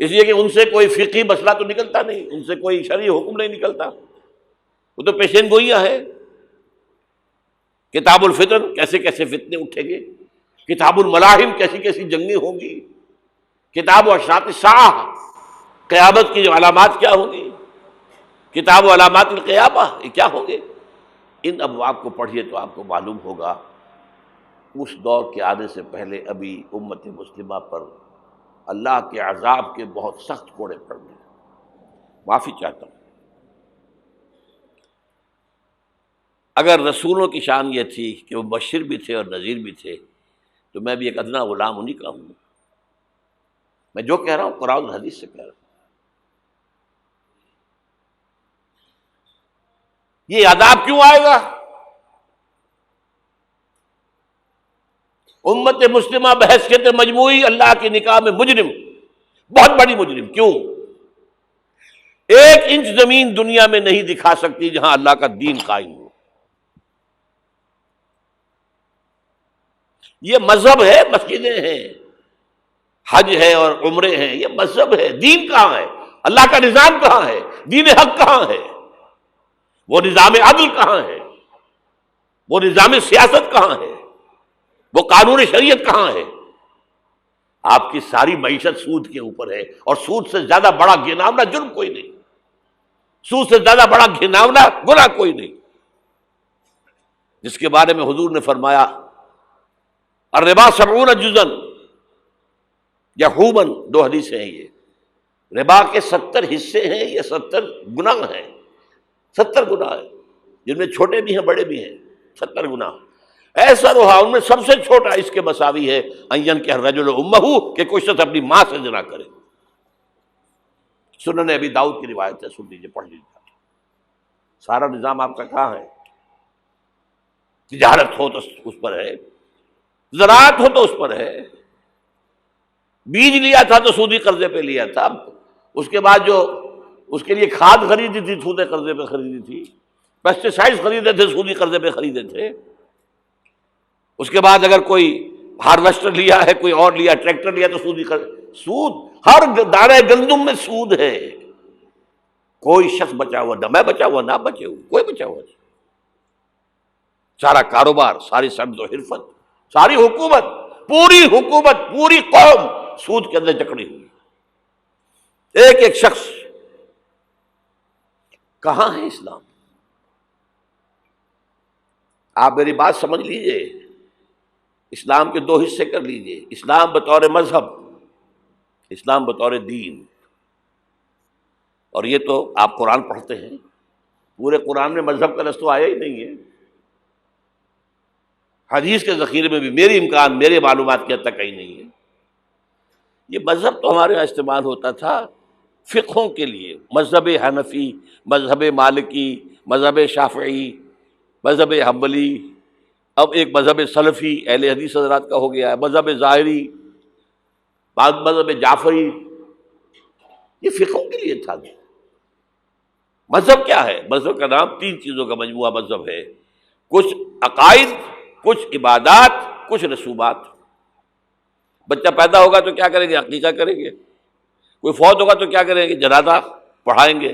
اس لیے کہ ان سے کوئی فقہی مسئلہ تو نکلتا نہیں، ان سے کوئی شرعی حکم نہیں نکلتا، وہ تو پیشین گوئیاں ہیں۔ کتاب الفتن، کیسے کیسے فتنے اٹھیں گے، کتاب الملاحم، کیسی کیسی جنگیں ہوں گی، کتاب اشراط الساعہ، قیامت کی جو علامات کیا ہوں گی، کتاب علامات القیامہ، یہ کیا ہوں گے، ان ابواب کو پڑھیے تو آپ کو معلوم ہوگا اس دور کے آنے سے پہلے ابھی امت مسلمہ پر اللہ کے عذاب کے بہت سخت کوڑے پڑ گئے۔ معافی چاہتا ہوں، اگر رسولوں کی شان یہ تھی کہ وہ مبشر بھی تھے اور نذیر بھی تھے، تو میں بھی ایک ادنا غلام انہیں کا ہوں۔ میں جو کہہ رہا ہوں قرآن اور حدیث سے کہہ رہا ہوں۔ یہ عذاب کیوں آئے گا؟ امت مسلمہ بحیثیت مجموعی اللہ کی نگاہ میں مجرم، بہت بڑی مجرم۔ کیوں؟ 1 انچ زمین دنیا میں نہیں دکھا سکتی جہاں اللہ کا دین قائم ہو۔ یہ مذہب ہے، مسجدیں ہیں، حج ہے اور عمرے ہیں، یہ مذہب ہے۔ دین کہاں ہے؟ اللہ کا نظام کہاں ہے؟ دین حق کہاں ہے؟ وہ نظام عدل کہاں ہے؟ وہ نظام سیاست کہاں ہے؟ وہ قانون شریعت کہاں ہے؟ آپ کی ساری معیشت سود کے اوپر ہے، اور سود سے زیادہ بڑا گھناؤنا جرم کوئی نہیں، سود سے زیادہ بڑا گھناؤنا گناہ کوئی نہیں، جس کے بارے میں حضور نے فرمایا الربا 70 جزءا یحوما، 2 حدیثیں ہیں یہ، ربا کے 70 حصے ہیں، یہ 70 گناہ ہیں، 70 گناہ ہیں، جن میں چھوٹے بھی ہیں بڑے بھی ہیں، 70 گناہ۔ ایسا رہا ان میں سب سے چھوٹا اس کے مساوی ہے ان ينكح الرجل امه، کہ کوئی شخص اپنی ماں سے زنا کرے۔ سنن ابی داؤد کی روایت ہے، سن لیجیے، پڑھ لیجیے۔ سارا نظام آپ کا کہاں ہے؟ تجارت ہو تو اس پر ہے، زراعت ہو تو اس پر ہے، بیج لیا تھا تو سودی قرضے پہ لیا تھا، اس کے بعد جو اس کے لیے کھاد خریدی تھی سودی قرضے پہ خریدی تھی، پیسٹیسائڈ خریدے تھے سودی قرضے پہ خریدے تھے، اس کے بعد اگر کوئی ہارویسٹر لیا ہے، کوئی اور لیا، ٹریکٹر لیا تو سودی سود، ہر دانے گندم میں سود ہے۔ کوئی شخص بچا ہوا نہ، میں بچا ہوا نہ بچے ہوا، کوئی بچا ہوا نہیں۔ سارا کاروبار، ساری صنعت و حرفت، ساری حکومت، پوری حکومت، پوری قوم سود کے اندر جکڑی ہوئی۔ ایک ایک شخص، کہاں ہے اسلام؟ آپ میری بات سمجھ لیجئے، اسلام کے 2 حصے کر لیجئے، اسلام بطور مذہب، اسلام بطور دین۔ اور یہ تو آپ قرآن پڑھتے ہیں، پورے قرآن میں مذہب کا لفظ تو آیا ہی نہیں ہے۔ حدیث کے ذخیرے میں بھی میری امکان، میرے معلومات کی حد تک کہیں نہیں ہے۔ یہ مذہب تو ہمارے یہاں استعمال ہوتا تھا فقہوں کے لیے، مذہب حنفی، مذہب مالکی، مذہب شافعی، مذہب حنبلی، اب ایک مذہب سلفی اہل حدیث حضرات کا ہو گیا ہے، مذہب ظاہری، بعض مذہب جعفری، یہ فقہوں کے لیے تھا۔ مذہب کیا ہے؟ مذہب کا نام 3 چیزوں کا مجموعہ مذہب ہے، کچھ عقائد، کچھ عبادات، کچھ رسومات۔ بچہ پیدا ہوگا تو کیا کریں گے؟ عقیقہ کریں گے۔ کوئی فوت ہوگا تو کیا کریں گے؟ جنازہ پڑھائیں گے،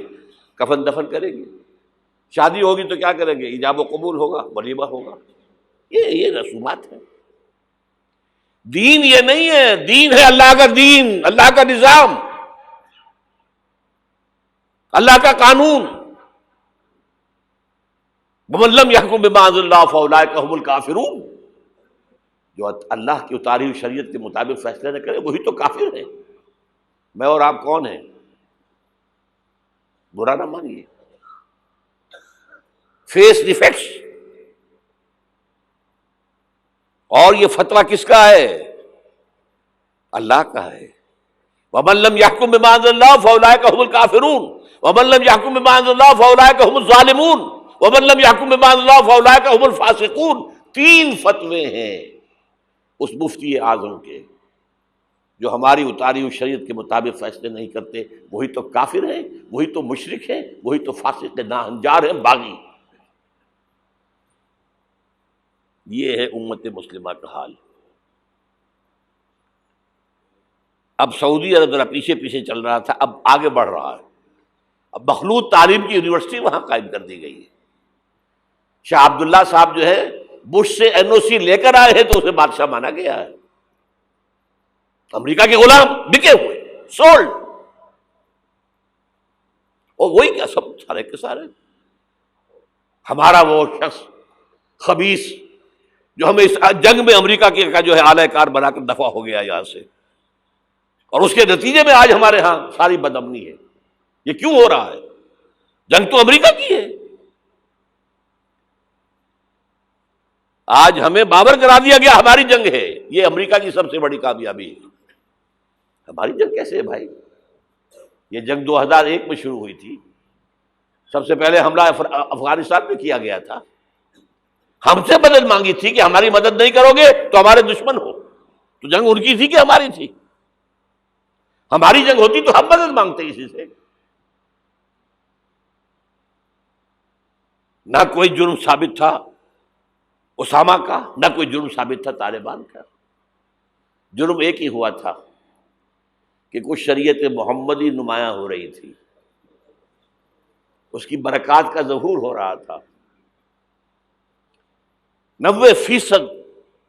کفن دفن کریں گے۔ شادی ہوگی تو کیا کریں گے؟ ایجاب و قبول ہوگا، ولیمہ ہوگا۔ یہ رسومات ہیں۔ دین یہ نہیں ہے، دین ہے اللہ کا دین، اللہ کا نظام، اللہ کا قانون۔ وَمَن لَّمْ يَحْكُم بِمَا أَنزَلَ اللَّهُ فَأُولَٰئِكَ هُمُ الْكَافِرُونَ، جو اللہ کی اتاری ہوئی شریعت کے مطابق فیصلے نہ کرے وہی تو کافر ہے۔ میں اور آپ کون ہیں؟ برا نہ مانیے، فیس دی فیکٹس۔ اور یہ فتویٰ کس کا ہے؟ اللہ کا ہے۔ وَمَن لَّمْ يَحْكُم بِمَا أَنزَلَ اللَّهُ فَأُولَٰئِكَ هُمُ الْكَافِرُونَ وَمَن لَّمْ يَحْكُم بِمَا أَنزَلَ اللَّهُ فَأُولَٰئِكَ هُمُ الظَّالِمُونَ وَمَن لَّمْ يَحْكُم بِمَا أَنزَلَ اللَّهُ فَأُولَٰئِكَ هُمُ الْفَاسِقُونَ۔ 3 فتوے ہیں اس مفتی اعظم کے، جو ہماری اتاری ہوئی شریعت کے مطابق فیصلے نہیں کرتے وہی تو کافر ہیں، وہی تو مشرک ہیں، وہی تو فاسق ناہنجار ہیں، باغی۔ یہ ہے امت مسلمہ کا حال۔ اب سعودی عرب ذرا پیچھے پیچھے چل رہا تھا، اب آگے بڑھ رہا ہے۔ اب مخلوط تعلیم کی یونیورسٹی وہاں قائم کر دی گئی ہے۔ شاہ عبداللہ صاحب جو ہے بش سے NOC لے کر آئے ہیں تو اسے بادشاہ مانا گیا ہے۔ امریکہ کے غلام بکے ہوئے، سولڈ، اور وہی کیا سب سارے کے سارے ہمارا وہ شخص خبیث جو ہمیں اس جنگ میں امریکہ کا جو ہے اعلی کار بنا کر دفع ہو گیا یہاں سے، اور اس کے نتیجے میں آج ہمارے ہاں ساری بدامنی ہے۔ یہ کیوں ہو رہا ہے؟ جنگ تو امریکہ کی ہے۔ آج ہمیں باور کرا دیا گیا ہماری جنگ ہے، یہ امریکہ کی سب سے بڑی کامیابی ہے۔ ہماری جنگ کیسے ہے بھائی؟ یہ جنگ 2001 میں شروع ہوئی تھی، سب سے پہلے حملہ افغانستان میں کیا گیا تھا، ہم سے مدد مانگی تھی کہ ہماری مدد نہیں کرو گے تو ہمارے دشمن ہو۔ تو جنگ ان کی تھی کہ ہماری تھی؟ ہماری جنگ ہوتی تو ہم مدد مانگتے کسی سے۔ نہ کوئی جرم ثابت تھا اسامہ کا، نہ کوئی جرم ثابت تھا طالبان کا۔ جرم ایک ہی ہوا تھا کہ کچھ شریعت محمدی نمایاں ہو رہی تھی، اس کی برکات کا ظہور ہو رہا تھا۔ 90%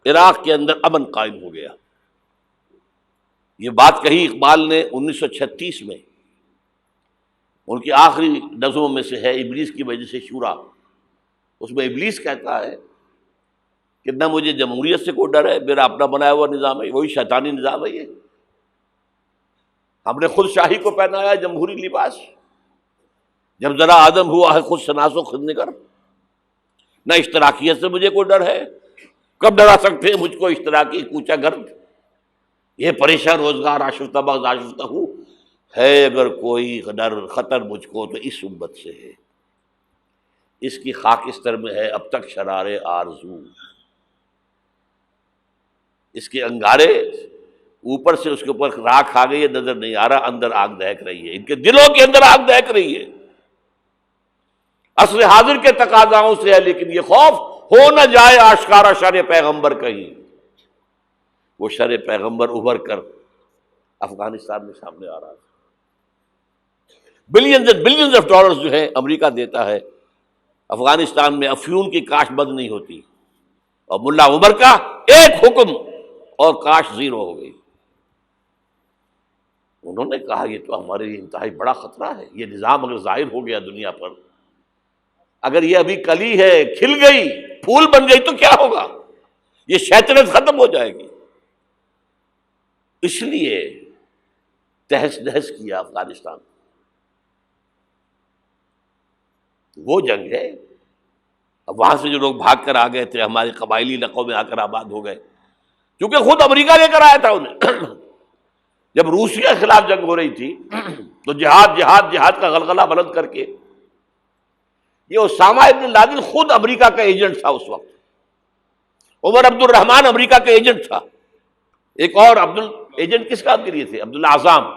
عراق کے اندر امن قائم ہو گیا۔ یہ بات کہی اقبال نے 1936 میں، ان کی آخری نظموں میں سے ہے ابلیس کی وجہ سے شورا۔ اس میں ابلیس کہتا ہے کہ نہ مجھے جمہوریت سے کوئی ڈر ہے، میرا اپنا بنایا ہوا نظام ہے، وہی شیطانی نظام ہے۔ یہ ہم نے خود شاہی کو پہنایا جمہوری لباس، جب ذرا آدم ہوا ہے خود شناس و خود نگر۔ نہ اشتراکیت سے مجھے کوئی ڈر ہے، کب ڈرا سکتے ہیں مجھ کو اشتراکی کوچہ گرد؟ یہ پریشان روزگار آشفتہ بغض آشفتہ ہوں ہے، اگر کوئی ڈر خطر مجھ کو تو اس امت سے ہے، اس کی خاکستر میں ہے اب تک شرار آرزو۔ اس کے انگارے اوپر سے اس کے اوپر راکھ آ گئی ہے، نظر نہیں آ رہا، اندر آگ دہک رہی ہے، ان کے دلوں کے اندر آگ دہک رہی ہے۔ عصر حاضر کے تقاضاؤں سے ہے، لیکن یہ خوف ہو نہ جائے آشکارا شر پیغمبر کہیں، وہ شر پیغمبر ابھر کر افغانستان میں سامنے آ رہا ہے۔ Billions and billions of dollars جو ہے امریکہ دیتا ہے، افغانستان میں افیون کی کاشت بند نہیں ہوتی، اور ملا عمر کا ایک حکم اور کاشت زیرو ہو گئی۔ انہوں نے کہا یہ تو ہمارے لیے انتہائی بڑا خطرہ ہے، یہ نظام اگر ظاہر ہو گیا دنیا پر، اگر یہ ابھی کلی ہے کھل گئی پھول بن گئی تو کیا ہوگا؟ یہ شیطنت ختم ہو جائے گی۔ اس لیے تہس نہس کیا افغانستان، وہ جنگ ہے۔ اب وہاں سے جو لوگ بھاگ کر آ گئے تھے ہمارے قبائلی علاقوں میں آ کر آباد ہو گئے، کیونکہ خود امریکہ لے کر آیا تھا انہیں۔ جب روسیہ کے خلاف جنگ ہو رہی تھی تو جہاد جہاد جہاد کا غلغلہ بلند کر کے، یہ اسامہ ابن لادن خود امریکہ کا ایجنٹ تھا اس وقت، عمر عبد الرحمان امریکہ کا ایجنٹ تھا، ایک اور ایجنٹ کس کام کے لیے تھے؟ عبداللہ اعظم،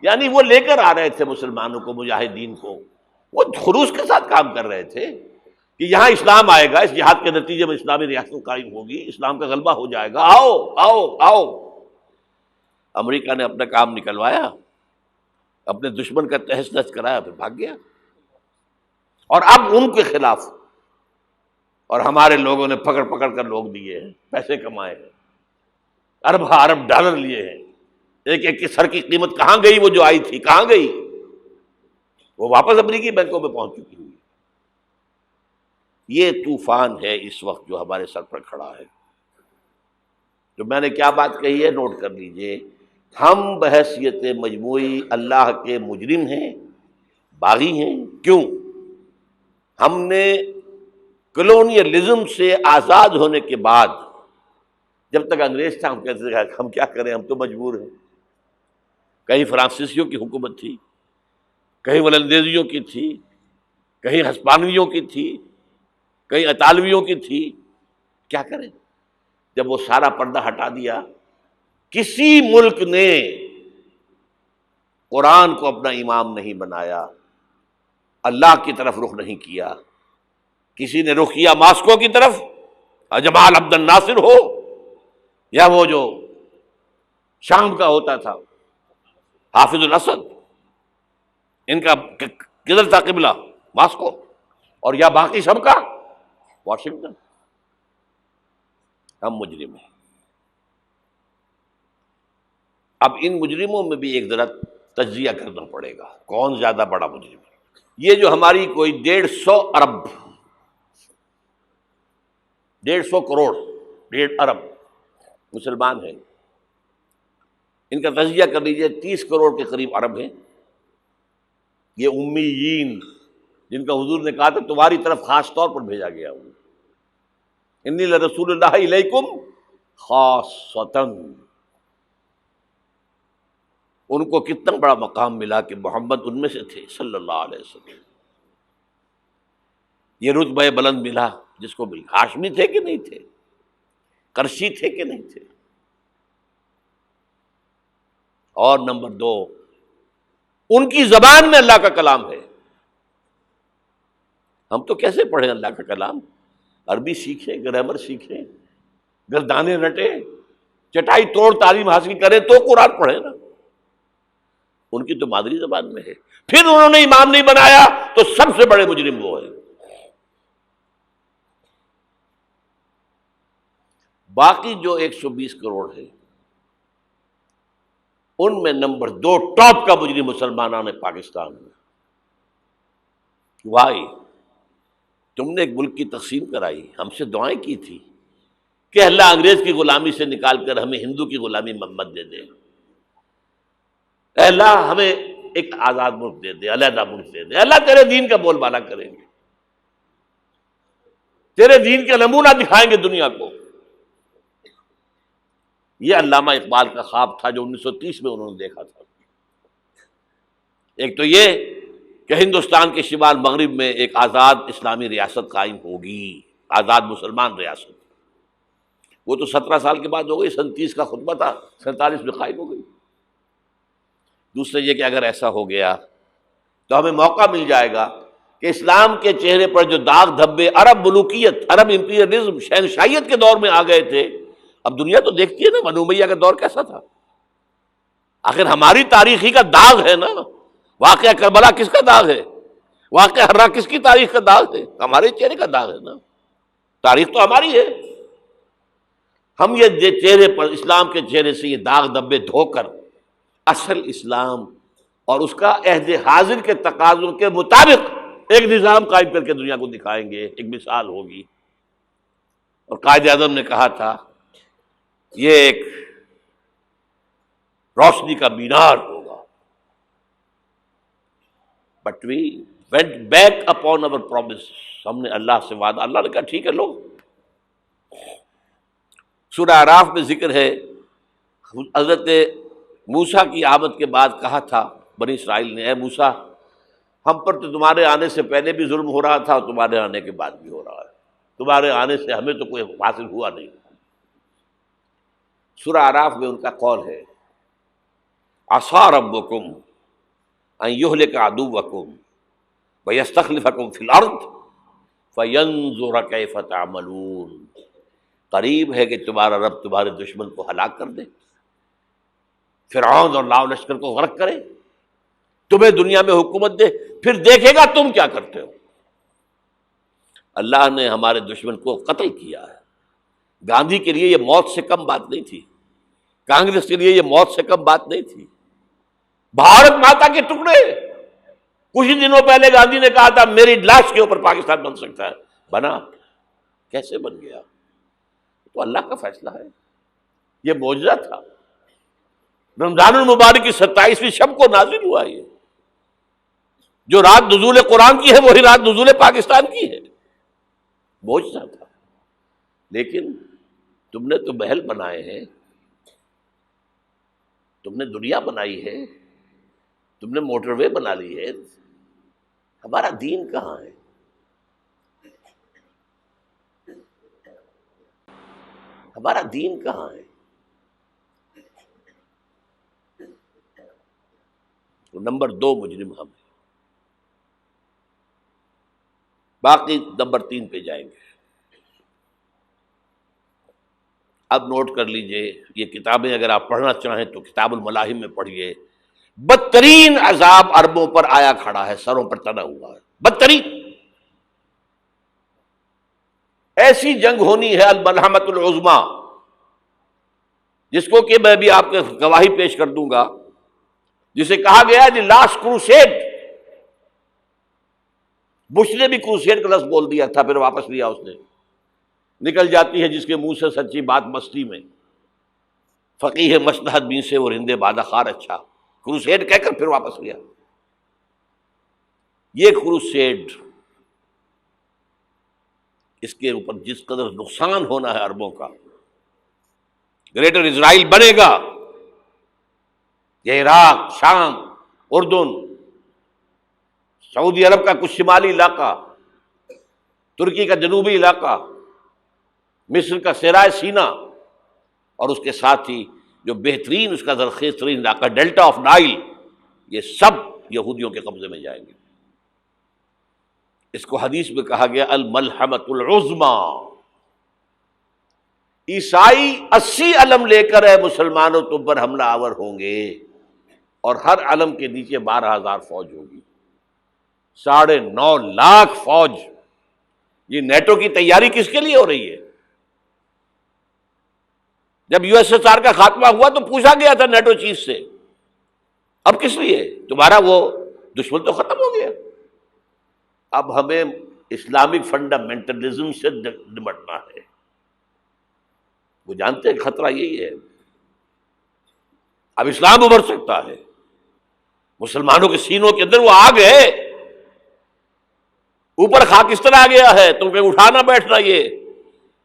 یعنی وہ لے کر آ رہے تھے مسلمانوں کو، مجاہدین کو، وہ خلوص کے ساتھ کام کر رہے تھے کہ یہاں اسلام آئے گا، اس جہاد کے نتیجے میں اسلامی ریاست قائم ہوگی، اسلام کا غلبہ ہو جائے گا، آؤ آؤ آؤ۔ امریکہ نے اپنا کام نکلوایا، اپنے دشمن کا تہس نہس کرایا، پھر بھاگ گیا۔ اور اب ان کے خلاف، اور ہمارے لوگوں نے پکڑ پکڑ کر لوگ دیے ہیں، پیسے کمائے ہیں، ارب ارب ڈالر لیے ہیں، ایک ایک کے سر کی قیمت کہاں گئی؟ وہ جو آئی تھی کہاں گئی؟ وہ واپس امریکی بینکوں میں پہنچ چکی ہوئی۔ یہ طوفان ہے اس وقت جو ہمارے سر پر کھڑا ہے۔ جو میں نے کیا بات کہی ہے نوٹ کر لیجئے، ہم بحیثیت مجموعی اللہ کے مجرم ہیں، باغی ہیں۔ کیوں؟ ہم نے کلونیلزم سے آزاد ہونے کے بعد، جب تک انگریز تھا ہم کہتے تھے ہم کیا کریں، ہم تو مجبور ہیں۔ کہیں فرانسیسیوں کی حکومت تھی، کہیں ولندیزیوں کی تھی، کہیں ہسپانویوں کی تھی، کہیں اطالویوں کی تھی، کیا کریں؟ جب وہ سارا پردہ ہٹا دیا، کسی ملک نے قرآن کو اپنا امام نہیں بنایا، اللہ کی طرف رخ نہیں کیا، کسی نے رخ کیا ماسکو کی طرف، جمال عبد الناصر ہو یا وہ جو شام کا ہوتا تھا حافظ الاسد، ان کا کدھر تھا قبلہ؟ ماسکو، اور یا باقی سب کا واشنگٹن۔ ہم مجرم ہیں۔ اب ان مجرموں میں بھی ایک ذرا تجزیہ کرنا پڑے گا، کون زیادہ بڑا مجرم ہے۔ یہ جو ہماری کوئی 150 ارب 150 کروڑ 1.5 ارب مسلمان ہیں، ان کا تجزیہ کر لیجئے، 30 کروڑ کے قریب عرب ہیں، یہ امیین جن کا حضور نے کہا تھا تمہاری طرف خاص طور پر بھیجا گیا ہوں، انی لرسول اللہ الیکم خاصۃً۔ ان کو کتنا بڑا مقام ملا کہ محمد ان میں سے تھے صلی اللہ علیہ وسلم۔ یہ رتبہ بلند ملا جس کو بھی، ہاشمی تھے کہ نہیں تھے، قرشی تھے کہ نہیں تھے۔ اور نمبر 2، ان کی زبان میں اللہ کا کلام ہے۔ ہم تو کیسے پڑھیں اللہ کا کلام؟ عربی سیکھیں، گرامر سیکھیں، گردانے رٹیں، چٹائی توڑ تعلیم حاصل کریں تو قرآن پڑھیں نا۔ ان کی تو مادری زبان میں ہے، پھر انہوں نے امام نہیں بنایا تو سب سے بڑے مجرم وہ ہیں۔ باقی جو 120 کروڑ ہے ان میں نمبر 2 ٹاپ کا مجرم مسلمانان پاکستان میں۔ وائی تم نے ایک ملک کی تقسیم کرائی، ہم سے دعائیں کی تھی کہ اللہ انگریز کی غلامی سے نکال کر ہمیں ہندو کی غلامی محمد دے دے، اے اللہ ہمیں ایک آزاد ملک دے دے، علیحدہ ملک دے دے، اللہ تیرے دین کا بول بالا کریں گے، تیرے دین کا نمونہ دکھائیں گے دنیا کو۔ یہ علامہ اقبال کا خواب تھا جو 1930 میں انہوں نے دیکھا تھا۔ ایک تو یہ کہ ہندوستان کے شمال مغرب میں ایک آزاد اسلامی ریاست قائم ہوگی، آزاد مسلمان ریاست۔ وہ تو 17 سال کے بعد ہو گئی، 37 کا خطبہ تھا، 47 میں قائم ہو گئی۔ دوسرے یہ کہ اگر ایسا ہو گیا تو ہمیں موقع مل جائے گا کہ اسلام کے چہرے پر جو داغ دھبے عرب ملوکیت، عرب امپیریلزم، شہنشاہیت کے دور میں آ گئے تھے، اب دنیا تو دیکھتی ہے نا بنو امیہ کا دور کیسا تھا۔ آخر ہماری تاریخ ہی کا داغ ہے نا، واقعہ کربلا کس کا داغ ہے، واقعہ ہررا کس کی تاریخ کا داغ ہے؟ ہمارے چہرے کا داغ ہے نا، تاریخ تو ہماری ہے۔ ہم یہ چہرے پر، اسلام کے چہرے سے یہ داغ دھبے دھو کر اصل اسلام اور اس کا عہد حاضر کے تقاضوں کے مطابق ایک نظام قائم کر کے دنیا کو دکھائیں گے، ایک مثال ہوگی۔ اور قائد اعظم نے کہا تھا یہ ایک روشنی کا مینار ہوگا۔ But we went back upon our promise، ہم نے اللہ سے وعدہ، اللہ نے کہا ٹھیک ہے لو۔ سورہ اعراف میں ذکر ہے حضرت موسیٰ کی آمد کے بعد کہا تھا بنی اسرائیل نے، اے موسیٰ ہم پر تو تمہارے آنے سے پہلے بھی ظلم ہو رہا تھا اور تمہارے آنے کے بعد بھی ہو رہا ہے، تمہارے آنے سے ہمیں تو کوئی حاصل ہوا نہیں۔ سورہ اعراف میں ان کا قول ہے عصا ربکم ان یہلک عدوکم ویستخلفکم فی الارض فینظر کیف تعملون۔ قریب ہے کہ تمہارا رب تمہارے دشمن کو ہلاک کر دے، فرعون اور لاؤ لشکر کو غرق کرے، تمہیں دنیا میں حکومت دے، پھر دیکھے گا تم کیا کرتے ہو۔ اللہ نے ہمارے دشمن کو قتل کیا ہے۔ گاندھی کے لیے یہ موت سے کم بات نہیں تھی، کانگریس کے لیے یہ موت سے کم بات نہیں تھی۔ بھارت ماتا کے ٹکڑے، کچھ ہی دنوں پہلے گاندھی نے کہا تھا میری لاش کے اوپر پاکستان بن سکتا ہے، بنا؟ کیسے بن گیا؟ تو اللہ کا فیصلہ ہے، یہ معجزہ تھا۔ رمضان المبارک کی 27ویں شب کو نازل ہوا یہ، جو رات نزول قرآن کی ہے وہی رات نزول پاکستان کی ہے، معجزہ تھا۔ لیکن تم نے تو محل بنائے ہیں، تم نے دنیا بنائی ہے، تم نے موٹر وے بنا لی ہے، ہمارا دین کہاں ہے؟ ہمارا دین کہاں ہے؟ تو نمبر 2 مجرم ہم ہیں، باقی نمبر 3 پہ جائیں گے۔ اب نوٹ کر لیجئے، یہ کتابیں اگر آپ پڑھنا چاہیں تو کتاب الملاحم میں پڑھیے، بدترین عذاب عربوں پر آیا کھڑا ہے، سروں پر تنا ہوا ہے، بدترین ایسی جنگ ہونی ہے الملحمۃ العظمیٰ، جس کو کہ میں بھی آپ کے گواہی پیش کر دوں گا، جسے کہا گیا دی لاسٹ کروسیڈ۔ بش نے بھی کروسیڈ کا لفظ بول دیا تھا، پھر واپس لیا اس نے۔ نکل جاتی ہے جس کے منہ سے سچی بات مستی میں، فقیہ مصلحت بین سے وہ رندے بادہ خار اچھا، کروسیڈ کہہ کر پھر واپس لیا۔ یہ کروسیڈ، اس کے اوپر جس قدر نقصان ہونا ہے عربوں کا، گریٹر اسرائیل بنے گا، یہ عراق، شام، اردن، سعودی عرب کا کچھ شمالی علاقہ، ترکی کا جنوبی علاقہ، مصر کا صحرائے سینا، اور اس کے ساتھ ہی جو بہترین اس کا زرخیز ترین علاقہ ڈیلٹا آف نائل، یہ سب یہودیوں کے قبضے میں جائیں گے۔ اس کو حدیث میں کہا گیا الملحمۃ العظمیٰ۔ عیسائی 80 علم لے کر اے مسلمانوں تم پر حملہ آور ہوں گے، اور ہر علم کے نیچے 12,000 فوج ہوگی، 9.5 لاکھ فوج۔ یہ نیٹو کی تیاری کس کے لیے ہو رہی ہے؟ جب یو ایس ایس آر کا خاتمہ ہوا تو پوچھا گیا تھا نیٹو چیف سے، اب کس لیے؟ تمہارا وہ دشمن تو ختم ہو گیا، اب ہمیں اسلامک فنڈامنٹلزم سے نمٹنا ہے۔ وہ جانتے ہیں خطرہ یہی ہے، اب اسلام ابھر سکتا ہے، مسلمانوں کے سینوں کے اندر وہ آگ ہے، اوپر خاکستر آ گیا ہے، تم کہیں اٹھانا بیٹھنا، یہ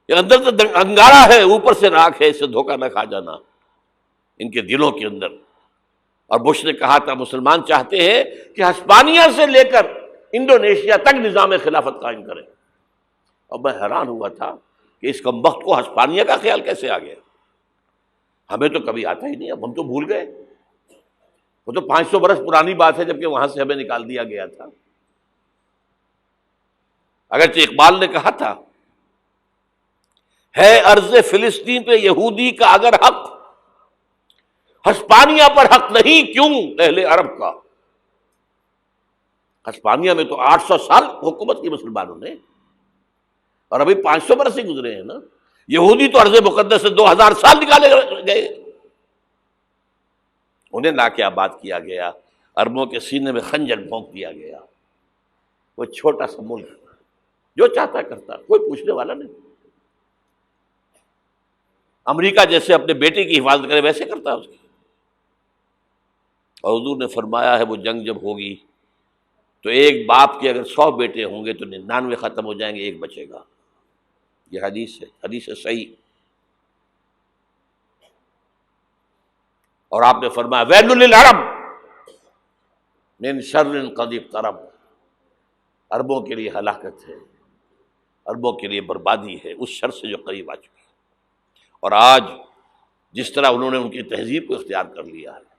اندر تو انگارہ ہے، اوپر سے راکھ ہے، اس سے دھوکہ نہ کھا جانا ان کے دلوں کے اندر۔ اور بش نے کہا تھا مسلمان چاہتے ہیں کہ ہسپانیہ سے لے کر انڈونیشیا تک نظام خلافت قائم کریں، اور میں حیران ہوا تھا کہ اس کمبخت کو ہسپانیہ کا خیال کیسے آ گیا؟ ہمیں تو کبھی آتا ہی نہیں، اب ہم تو بھول گئے، وہ تو 500 برس پرانی بات ہے جبکہ وہاں سے ہمیں نکال دیا گیا تھا۔ اگرچہ اقبال نے کہا تھا ہے ارض فلسطین پہ یہودی کا اگر حق، ہسپانیہ پر حق نہیں کیوں اہل عرب کا؟ ہسپانیہ میں تو 800 سال حکومت کی مسلمانوں نے، اور ابھی 500 برس ہی گزرے ہیں نا۔ یہودی تو ارض مقدس سے 2000 سال نکالے گئے، انہیں لا کے آباد کیا گیا، عربوں کے سینے میں خنجر بھونک دیا گیا۔ وہ چھوٹا سا ملک جو چاہتا کرتا، کوئی پوچھنے والا نہیں۔ امریکہ جیسے اپنے بیٹے کی حفاظت کرے ویسے کرتا اس کی۔ اور حضور نے فرمایا ہے وہ جنگ جب ہوگی تو ایک باپ کے اگر 100 بیٹے ہوں گے تو 99 ختم ہو جائیں گے، ایک بچے گا۔ یہ حدیث ہے، حدیث ہے صحیح۔ اور آپ نے فرمایا ویل للعرب من شر قد اقترب، عربوں کے لیے ہلاکت ہے، عربوں کے لیے بربادی ہے اس شر سے جو قریب آ چکی ہے۔ اور آج جس طرح انہوں نے ان کی تہذیب کو اختیار کر لیا ہے،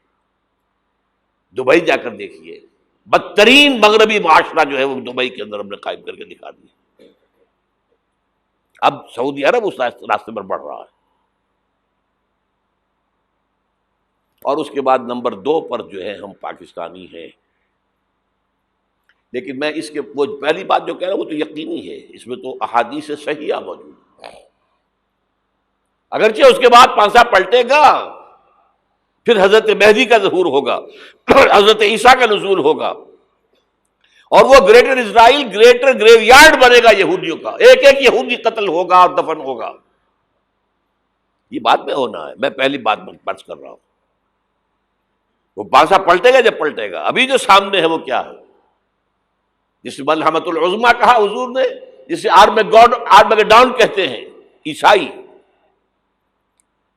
دبئی جا کر دیکھیے، بدترین مغربی معاشرہ جو ہے وہ دبئی کے اندر ہم نے قائم کر کے دکھا دیا۔ اب سعودی عرب اس راستے پر بڑھ رہا ہے۔ اور اس کے بعد نمبر 2 پر جو ہے ہم پاکستانی ہیں، لیکن میں اس کے وہ پہلی بات جو کہہ رہا ہوں وہ تو یقینی ہے، اس میں تو احادیث صحیحہ موجود ہے۔ اگرچہ اس کے بعد پانسا پلٹے گا، پھر حضرت مہدی کا ظہور ہوگا، حضرت عیسیٰ کا نزول ہوگا، اور وہ گریٹر اسرائیل گریٹر گریو یارڈ بنے گا یہودیوں کا، ایک ایک یہودی قتل ہوگا اور دفن ہوگا۔ یہ بعد میں ہونا ہے، میں پہلی بات بات کر رہا ہوں۔ وہ پانسا پلٹے گا جب پلٹے گا، ابھی جو سامنے ہے وہ کیا ہے؟ جس ملحمۃ العظمیٰ کہا حضور نے، جسے آرمگیڈون کہتے ہیں عیسائی۔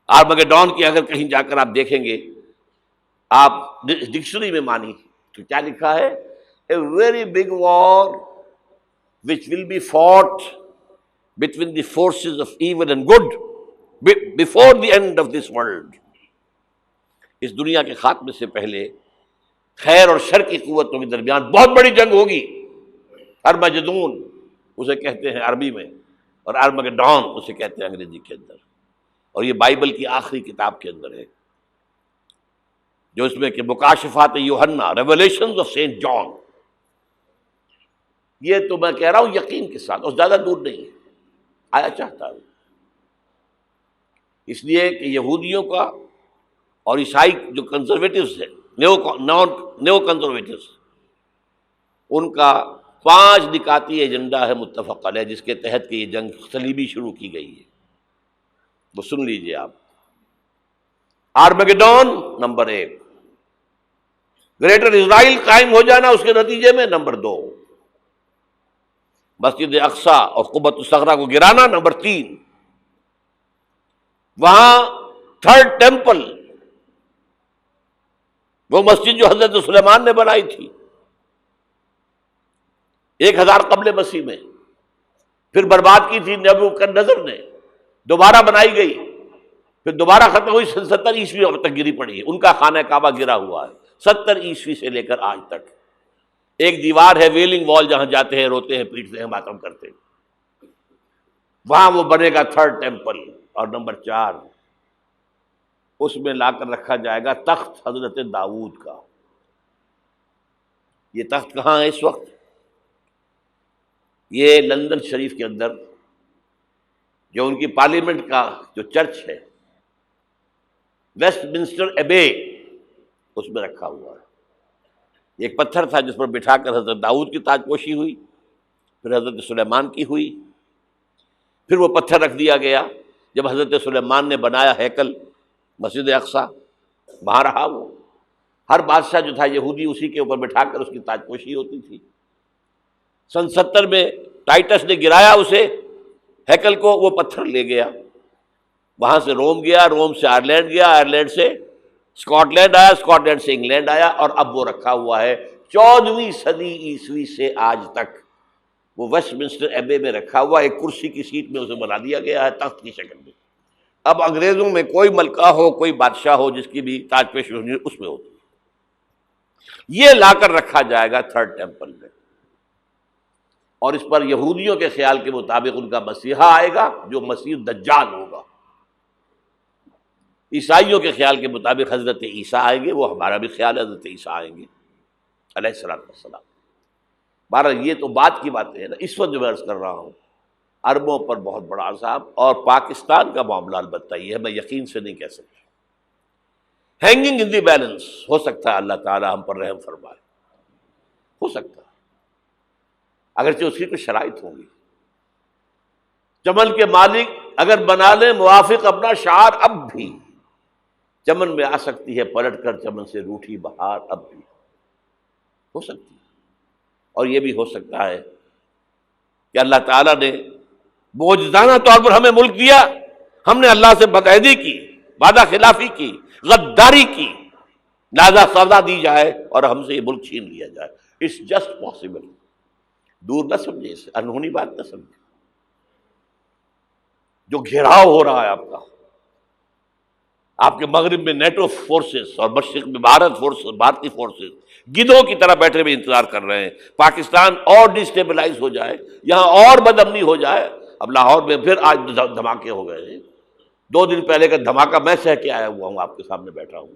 آرمگیڈون کی اگر کہیں جا کر آپ دیکھیں گے، آپ ڈکشنری میں مانی تو کیا لکھا ہے؟ A very big war which will be fought between the forces of evil and good before the end of this world. اس دنیا کے خاتمے سے پہلے خیر اور شر کی قوتوں کے درمیان بہت بڑی جنگ ہوگی۔ ارمجدون اسے کہتے ہیں عربی میں، اور آرمگیڈون اسے کہتے ہیں انگریزی کے اندر۔ اور یہ بائبل کی آخری کتاب کے اندر ہے، جو اس میں کہ مکاشفات یوحنا، ریولیشنز آف سینٹ جان. یہ تو میں کہہ رہا ہوں یقین کے ساتھ، اور زیادہ دور نہیں ہے، آیا چاہتا ہوں. اس لیے کہ یہودیوں کا اور عیسائی جو کنزرویٹوز ہیں، نیو کنزرویٹوز، ان کا 5 نکاتی ایجنڈا ہے متفق علیہ، جس کے تحت کہ یہ جنگ صلیبی شروع کی گئی ہے. وہ سن لیجئے آپ. آرمیگیڈون نمبر 1، گریٹر اسرائیل قائم ہو جانا اس کے نتیجے میں نمبر 2، مسجد اقصی اور قبۃ الصخرہ کو گرانا نمبر 3، وہاں 3rd ٹیمپل، وہ مسجد جو حضرت سلیمان نے بنائی تھی 1000 قبل مسیح میں، پھر برباد کی تھی نبوکدنضر نے، دوبارہ بنائی گئی، پھر دوبارہ ختم ہوئی 70 عیسوی تک گری پڑی ہے. ان کا خانہ کعبہ گرا ہوا ہے 70 عیسوی سے لے کر آج تک. ایک دیوار ہے ویلنگ وال، جہاں جاتے ہیں، روتے ہیں، پیٹتے ہیں، ماتم کرتے ہیں، وہاں وہ بنے گا 3rd ٹیمپل. اور نمبر 4، اس میں لا کر رکھا جائے گا تخت حضرت داؤد کا. یہ تخت کہاں ہے اس وقت؟ یہ لندن شریف کے اندر، جو ان کی پارلیمنٹ کا جو چرچ ہے، ویسٹ منسٹر ایبے، اس میں رکھا ہوا ہے. ایک پتھر تھا جس پر بٹھا کر حضرت داؤد کی تاج پوشی ہوئی، پھر حضرت سلیمان کی ہوئی، پھر وہ پتھر رکھ دیا گیا جب حضرت سلیمان نے بنایا ہیکل مسجد اقصی، وہاں رہا وہ. ہر بادشاہ جو تھا یہودی اسی کے اوپر بٹھا کر اس کی تاج پوشی ہوتی تھی. سن 70 میں ٹائٹس نے گرایا اسے، ہیکل کو، وہ پتھر لے گیا، وہاں سے روم گیا، روم سے آئرلینڈ گیا، آئرلینڈ سے اسکاٹ لینڈ آیا، اسکاٹ لینڈ سے انگلینڈ آیا، اور اب وہ رکھا ہوا ہے 14ویں صدی عیسوی سے آج تک. وہ ویسٹ منسٹر ایبے میں رکھا ہوا، ایک کرسی کی سیٹ میں اسے بنا دیا گیا ہے تخت کی شکل میں. اب انگریزوں میں کوئی ملکہ ہو، کوئی بادشاہ ہو جس کی بھی تاج پوشی ہونی اس میں ہوتی. یہ لا کر رکھا جائے گا 3rd ٹیمپل میں، اور اس پر یہودیوں کے خیال کے مطابق ان کا مسیحا آئے گا جو مسیح دجال ہوگا. عیسائیوں کے خیال کے مطابق حضرت عیسیٰ آئیں گے، وہ ہمارا بھی خیال ہے حضرت عیسیٰ آئیں گے علیہ السلام. بہرحال یہ تو بات کی باتیں ہیں نا. اس وقت جو میں عرض کر رہا ہوں، عربوں پر بہت بڑا عذاب، اور پاکستان کا معاملہ البتہ یہ ہے، میں یقین سے نہیں کہہ سکتا. ہینگنگ ان دی بیلنس، ہو سکتا ہے اللہ تعالی ہم پر رحم فرمائے، ہو سکتا ہے، اگرچہ اس کی کچھ شرائط ہوں گی. چمن کے مالک اگر بنا لیں موافق اپنا شعار، اب بھی چمن میں آ سکتی ہے پلٹ کر چمن سے روٹھی بہار، اب بھی ہو سکتی ہے. اور یہ بھی ہو سکتا ہے کہ اللہ تعالیٰ نے معجزانہ طور پر ہمیں ملک دیا، ہم نے اللہ سے بدعہدی کی، وعدہ خلافی کی، غداری کی، لہذا سزا دی جائے اور ہم سے یہ ملک چھین لیا جائے. It's just possible. دور نہ سمجھے اسے، انہونی بات نہ سمجھے. جو گھیراؤ ہو رہا ہے آپ کا، آپ کے مغرب میں نیٹو فورسز اور مشرق میں بھارتی فورسز گدھوں کی طرح بیٹھے ہوئے انتظار کر رہے ہیں پاکستان اور ڈسٹیبلائز ہو جائے، یہاں اور بدامنی ہو جائے. اب لاہور میں پھر آج دھماکے ہو گئے ہیں. 2 دن پہلے کا دھماکہ میں سہ کے آیا ہوا ہوں، آپ کے سامنے بیٹھا ہوں.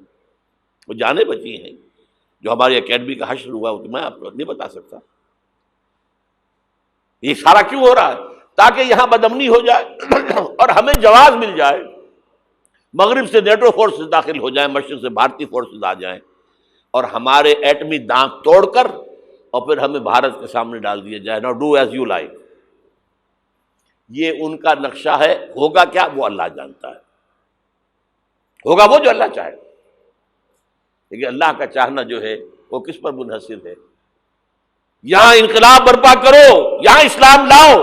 وہ جانیں بچی ہیں، جو ہماری اکیڈمی کا حشر ہوا وہ تو میں آپ کو نہیں بتا سکتا. یہ سارا کیوں ہو رہا ہے؟ تاکہ یہاں بدامنی ہو جائے اور ہمیں جواز مل جائے. مغرب سے نیٹو فورسز داخل ہو جائیں، مشرق سے بھارتی فورسز آ جائیں، اور ہمارے ایٹمی دانت توڑ کر اور پھر ہمیں بھارت کے سامنے ڈال دیا جائے. نو ڈو ایز یو لائک. یہ ان کا نقشہ ہے. ہوگا کیا وہ اللہ جانتا ہے، ہوگا وہ جو اللہ چاہے. لیکن اللہ کا چاہنا جو ہے وہ کس پر منحصر ہے؟ یہاں انقلاب برپا کرو، یہاں اسلام لاؤ.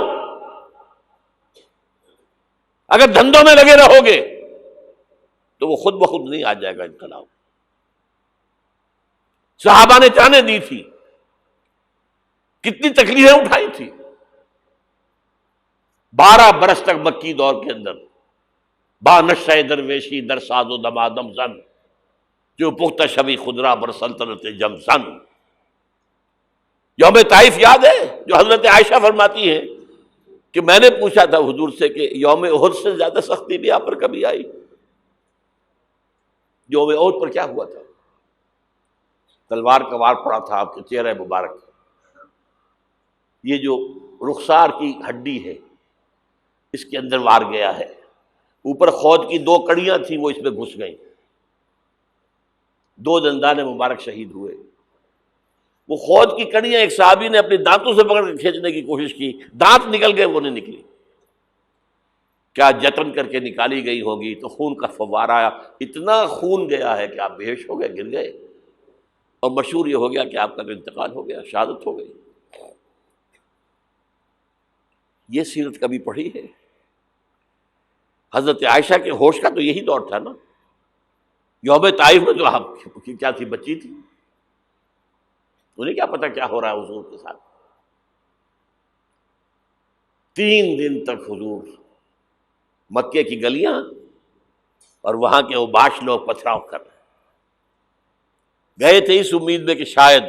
اگر دھندوں میں لگے رہو گے تو وہ خود بخود نہیں آ جائے گا انقلاب. صحابہ نے جانیں دی تھی، کتنی تکلیفیں اٹھائی تھی. 12 برس تک مکی دور کے اندر با نشہ درویشی در ساز و دمادم زن، جو پختہ شبی خدرا بر سلطنت جم زن. یوم طائف یاد ہے جو حضرت عائشہ فرماتی ہے کہ میں نے پوچھا تھا حضور سے کہ یوم احد سے زیادہ سختی بھی آپ پر کبھی آئی؟ یوم احد پر کیا ہوا تھا؟ تلوار کا وار پڑا تھا آپ کے چہرہ مبارک، یہ جو رخسار کی ہڈی ہے اس کے اندر وار گیا ہے، اوپر خود کی 2 کڑیاں تھیں وہ اس میں گھس گئیں، 2 دندان مبارک شہید ہوئے۔ وہ خود کی کڑیاں ایک صحابی نے اپنے دانتوں سے پکڑ کے کھینچنے کی کوشش کی، دانت نکل گئے، وہ نہیں نکلی، کیا جتن کر کے نکالی گئی ہوگی تو خون کا فوارہ، اتنا خون گیا ہے کہ آپ بے ہوش ہو گئے، گر گئے، اور مشہور یہ ہو گیا کہ آپ کا انتقال ہو گیا، شہادت ہو گئی۔ یہ سیرت کبھی پڑھی ہے؟ حضرت عائشہ کے ہوش کا تو یہی دور تھا نا، یوم طائف میں جو آپ کی کیا تھی، بچی تھی، انہیں کیا پتا کیا ہو رہا ہے حضور کے ساتھ۔ 3 دن تک حضور مکے کی گلیاں اور وہاں کے اوباش لوگ پتھراؤ کر رہے گئے تھے اس امید میں کہ شاید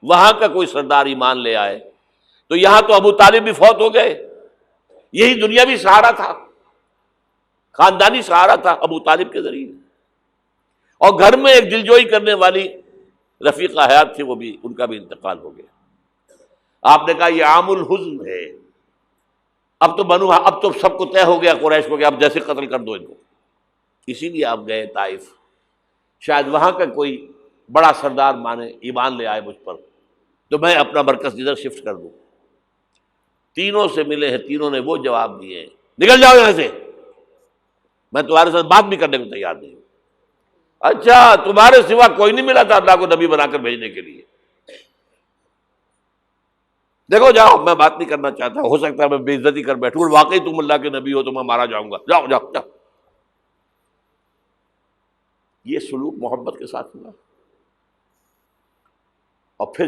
وہاں کا کوئی سردار ایمان لے آئے، تو یہاں تو ابو طالب بھی فوت ہو گئے، یہی دنیاوی سہارا تھا، خاندانی سہارا تھا ابو طالب کے ذریعے، اور گھر میں ایک دلجوئی کرنے والی رفیقہ حیات تھی، وہ بھی، ان کا بھی انتقال ہو گیا۔ آپ نے کہا یہ عام الحزن ہے، اب تو سب کو طے ہو گیا قریش کو کہ اب جیسے قتل کر دو ان کو، اسی لیے آپ گئے طائف، شاید وہاں کا کوئی بڑا سردار مانے، ایمان لے آئے مجھ پر، تو میں اپنا مرکز ادھر شفٹ کر دوں۔ تینوں سے ملے ہیں، تینوں نے وہ جواب دیے، نکل جاؤ یہاں سے، میں تمہارے ساتھ بات بھی کرنے کو تیار نہیں ہوں۔ اچھا، تمہارے سوا کوئی نہیں ملا تھا اللہ کو نبی بنا کر بھیجنے کے لیے؟ دیکھو جاؤ، میں بات نہیں کرنا چاہتا، ہو سکتا ہے میں بے عزتی کر بیٹھوں، واقعی تم اللہ کے نبی ہو تو میں مارا جاؤں گا، جاؤ جاؤ جاؤ۔ یہ سلوک محبت کے ساتھ ہوا۔ اور پھر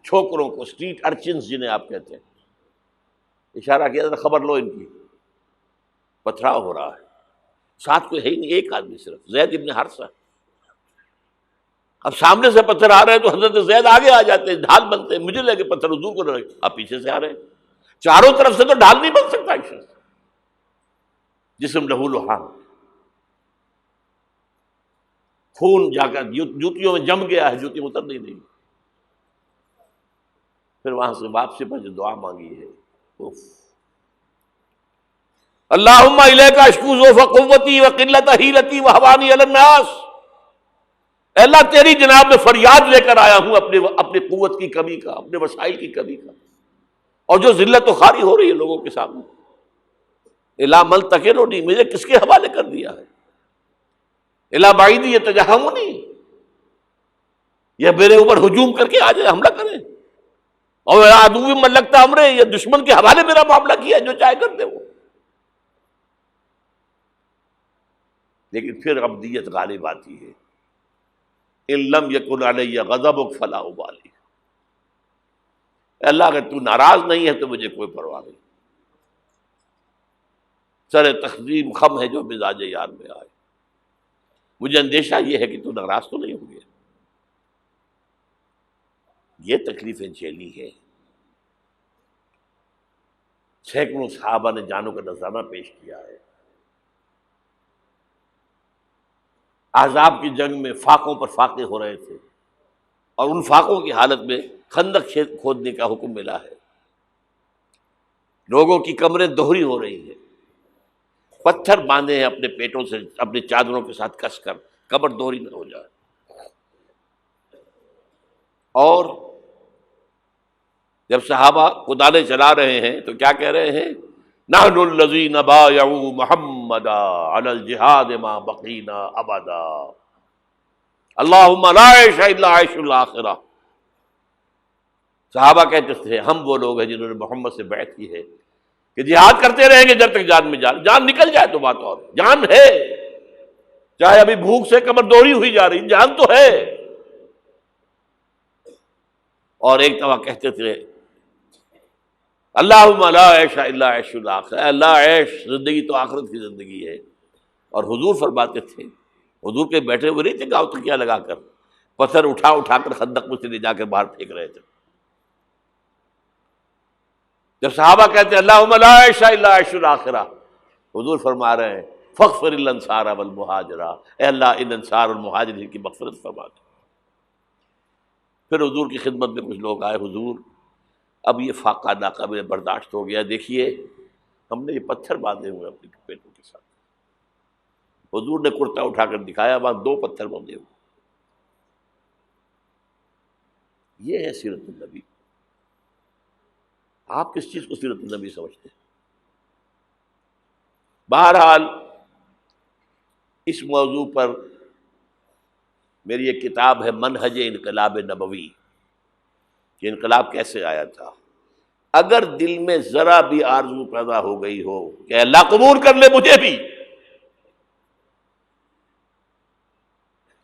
چھوکروں کو، اسٹریٹ ارچنز جنہیں آپ کہتے ہیں، اشارہ کیا تھا، خبر لو ان کی، پتھراؤ ہو رہا ہے، ساتھ کوئی ہے ہی نہیں، ایک آدمی صرف، زید ابن حارثہ۔ اب سامنے سے پتھر آ رہے ہیں تو حضرت زید آگے آ جاتے ہیں، ڈھال بنتے ہیں، مجھے لگے پتھر حضور کو لگے، آپ پیچھے سے آ رہے ہیں، چاروں طرف سے تو ڈھال نہیں بن سکتا ایک شخص، جسم لہو لہان، خون جا کر جوتیوں میں جم گیا ہے، جوتی اتر نہیں رہی۔ پھر وہاں سے واپسی پر جو دعا مانگی ہے، اللہم الیک اشکو ضعف قوتی وقلت حیلتی وہوانی علی الناس، اے اللہ تیری جناب میں فریاد لے کر آیا ہوں اپنی قوت کی کمی کا، اپنے وسائل کی کمی کا، اور جو ذلت و خواری ہو رہی ہے لوگوں کے سامنے، الا من تکلنی، مجھے کس کے حوالے کر دیا ہے، الا بعیدی یتجہمنی، یہ میرے اوپر ہجوم کر کے آ جائے، حملہ کرے، اور عدو من لگتا امرے، یہ دشمن کے حوالے میرا معاملہ کیا، جو چاہے کر دے وہ۔ لیکن پھر عبدیت غالب آتی ہے، ان لم یکن علی غضبک فلا ابالی، اللہ اگر تو ناراض نہیں ہے تو مجھے کوئی پرواہ نہیں، سر تقسیم خم ہے جو مزاج یار میں آئے، مجھے اندیشہ یہ ہے کہ تو ناراض تو نہیں ہو گیا۔ یہ تکلیفیں جھیلی ہے، سینکڑوں صحابہ نے جانوں کا نذرانہ پیش کیا ہے، احزاب کی جنگ میں فاقوں پر فاقے ہو رہے تھے، اور ان فاقوں کی حالت میں خندق کھودنے کا حکم ملا ہے، لوگوں کی کمریں دوہری ہو رہی ہیں، پتھر باندھے ہیں اپنے پیٹوں سے، اپنی چادروں کے ساتھ کس کر، کمر دوہری نہ ہو جائے۔ اور جب صحابہ کدالیں چلا رہے ہیں تو کیا کہہ رہے ہیں، نحن الذین بایعوا محمدا علی الجہاد ما بقینا ابدا، اللہم لا عیش الا عیش الاخرہ۔ صحابہ کہتے تھے ہم وہ لوگ ہیں جنہوں نے محمد سے بیعت کی ہے کہ جہاد کرتے رہیں گے جب تک جان میں جان نکل جائے تو بات اور، جان ہے، چاہے ابھی بھوک سے کمر دوہری ہوئی جا رہی، جان تو ہے۔ اور ایک دفعہ کہتے تھے اللہم لا عیش الا عیش الاخرہ، اللہ عیش، زندگی تو آخرت کی زندگی ہے۔ اور حضور فرماتے تھے، حضور کے بیٹھے ہوئے نہیں تھے گاؤں تکیہ لگا کر، پتھر اٹھا اٹھا کر خندق میں سے لے جا کر باہر پھینک رہے تھے۔ جب صحابہ کہتے ہیں اللہم لا عیش الا عیش الآخرہ، حضور فرما رہے ہیں فاغفر الانصار والمہاجرہ، اے اللہ ان انصار اور مہاجرین کی مغفرت فرما دے۔ پھر حضور کی خدمت میں کچھ لوگ آئے، حضور اب یہ فاقہ ناقابل برداشت ہو گیا، دیکھیے ہم نے یہ پتھر باندھے ہوئے اپنی پیٹوں کے ساتھ۔ حضور نے کرتا اٹھا کر دکھایا، وہاں 2 پتھر باندھے ہوئے۔ یہ ہے سیرت النبی۔ آپ کس چیز کو سیرت النبی سمجھتے ہیں؟ بہرحال اس موضوع پر میری ایک کتاب ہے منہج انقلاب نبوی، کہ انقلاب کیسے آیا تھا۔ اگر دل میں ذرا بھی آرزو پیدا ہو گئی ہو کہ اللہ قبول کر لے مجھے بھی،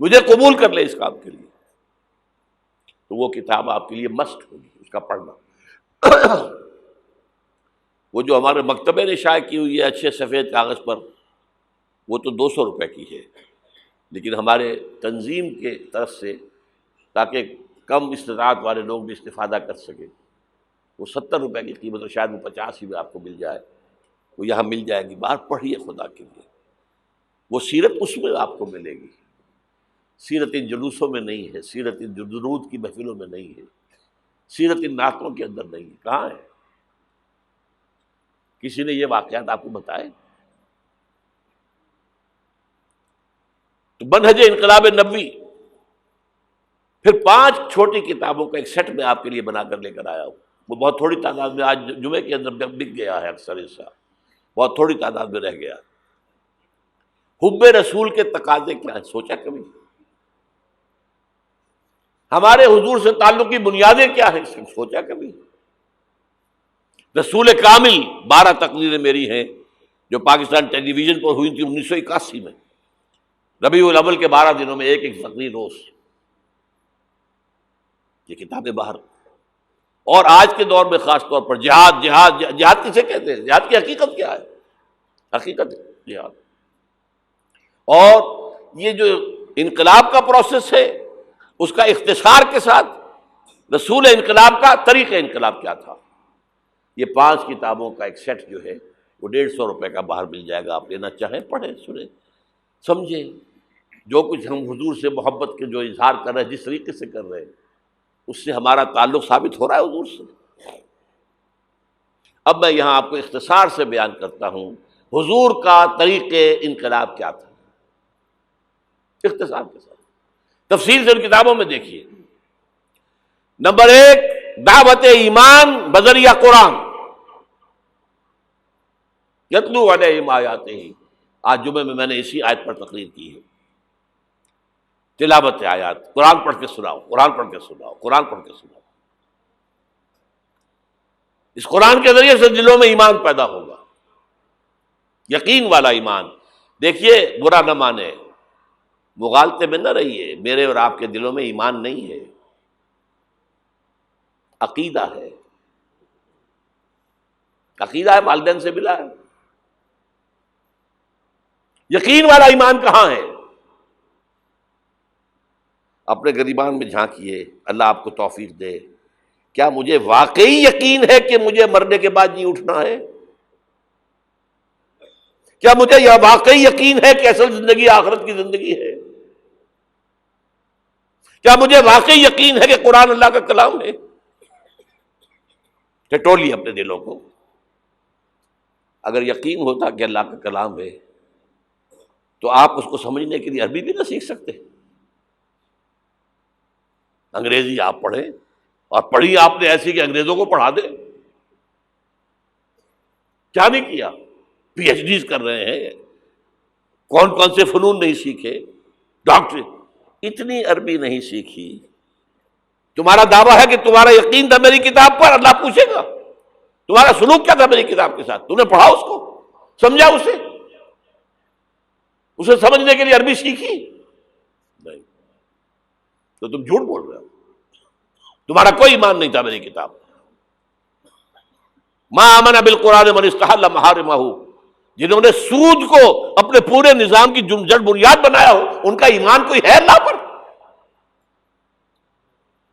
مجھے قبول کر لے اس کام کے لیے، تو وہ کتاب آپ کے لیے مسٹ ہوگی، اس کا پڑھنا۔ وہ جو ہمارے مکتبے نے شائع کی ہوئی ہے اچھے سفید کاغذ پر، وہ تو 200 روپے کی ہے، لیکن ہمارے تنظیم کے طرف سے تاکہ کم استطاعت والے لوگ بھی استفادہ کر سکیں، وہ 70 روپے کی قیمت ہے، شاید وہ 50 ہی میں آپ کو مل جائے، وہ یہاں مل جائے گی۔ باہر پڑھیے خدا کے لیے، وہ سیرت اس میں آپ کو ملے گی، سیرت ان جلوسوں میں نہیں ہے، سیرت ان درود کی محفلوں میں نہیں ہے، سیرت ان نعتوں کے اندر نہیں ہے۔ کہاں ہے؟ کسی نے یہ واقعات آپ کو بتائے؟ تو منہج انقلاب نبوی، پھر 5 چھوٹی کتابوں کا ایک سیٹ میں آپ کے لیے بنا کر لے کر آیا ہوں۔ وہ بہت تھوڑی تعداد میں آج جمعے کے اندر بک گیا ہے، اکثر حصہ بہت تھوڑی تعداد میں رہ گیا۔ حب رسول کے تقاضے کیا ہیں، سوچا کبھی؟ ہمارے حضور سے تعلق کی بنیادیں کیا ہیں، سوچا کبھی؟ رسول کامل 12 تقریریں میری ہیں جو پاکستان ٹیلی ویژن پر ہوئی تھی 1981 میں، ربیع الاول کے 12 دنوں میں ایک تقریر روز۔ یہ کتابیں باہر، اور آج کے دور میں خاص طور پر جہاد کسے کہتے ہیں؟ جہاد کی حقیقت کیا ہے؟ حقیقت جہاد، اور یہ جو انقلاب کا پروسیس ہے اس کا اختصار کے ساتھ رسول انقلاب کا طریقہ انقلاب کیا تھا، یہ 5 کتابوں کا ایک سیٹ جو ہے وہ 150 روپے کا باہر مل جائے گا۔ آپ لینا چاہیں پڑھیں، سنیں، سمجھیں، جو کچھ ہم حضور سے محبت کے جو اظہار کر رہے ہیں، جس طریقے سے کر رہے ہیں، اس سے ہمارا تعلق ثابت ہو رہا ہے حضور سے۔ اب میں یہاں آپ کو اختصار سے بیان کرتا ہوں حضور کا طریقہ انقلاب کیا تھا، اختصار کے ساتھ، تفصیل سے ان کتابوں میں دیکھیے۔ نمبر 1، دعوت ایمان بذریعہ قرآن، یتلو علیہم آیاتہ، آج جمعے میں نے اسی آیت پر تقریر کی ہے، تلاوت آیات، قرآن پڑھ کے سناؤ، قرآن پڑھ کے سناؤ، قرآن پڑھ کے سناؤ۔ اس قرآن کے ذریعے سے دلوں میں ایمان پیدا ہوگا، یقین والا ایمان۔ دیکھیے، برا نہ مانے، مغالطے میں نہ رہیے، میرے اور آپ کے دلوں میں ایمان نہیں ہے، عقیدہ ہے، عقیدہ ہے، والدین سے ملا ہے۔ یقین والا ایمان کہاں ہے؟ اپنے گریبان میں جھانکیے، اللہ آپ کو توفیق دے۔ کیا مجھے واقعی یقین ہے کہ مجھے مرنے کے بعد جی اٹھنا ہے؟ کیا مجھے یہ واقعی یقین ہے کہ اصل زندگی آخرت کی زندگی ہے؟ کیا مجھے واقعی یقین ہے کہ قرآن اللہ کا کلام ہے؟ ٹٹولیے اپنے دلوں کو۔ اگر یقین ہوتا کہ اللہ کا کلام ہے تو آپ اس کو سمجھنے کے لیے عربی بھی نہ سیکھ سکتے، انگریزی آپ پڑھیں، اور پڑھی آپ نے ایسی کہ انگریزوں کو پڑھا دیں۔ کیا نہیں کیا؟ پی ایچ ڈیز کر رہے ہیں، کون کون سے فنون نہیں سیکھے، ڈاکٹر، اتنی عربی نہیں سیکھی۔ تمہارا دعویٰ ہے کہ تمہارا یقین تھا میری کتاب پر، اللہ پوچھے گا تمہارا سلوک کیا تھا میری کتاب کے ساتھ؟ تم نے پڑھا اس کو، سمجھا اسے سمجھنے کے لیے عربی سیکھی؟ نہیں، تو تم جھوٹ بول رہے ہو، تمہارا کوئی ایمان نہیں تھا میری کتاب۔ ما آمن بالقرآن من استحل محارمہ، جنہوں نے سود کو اپنے پورے نظام کی جڑ بنیاد بنایا ہو، ان کا ایمان کوئی ہے اللہ پر؟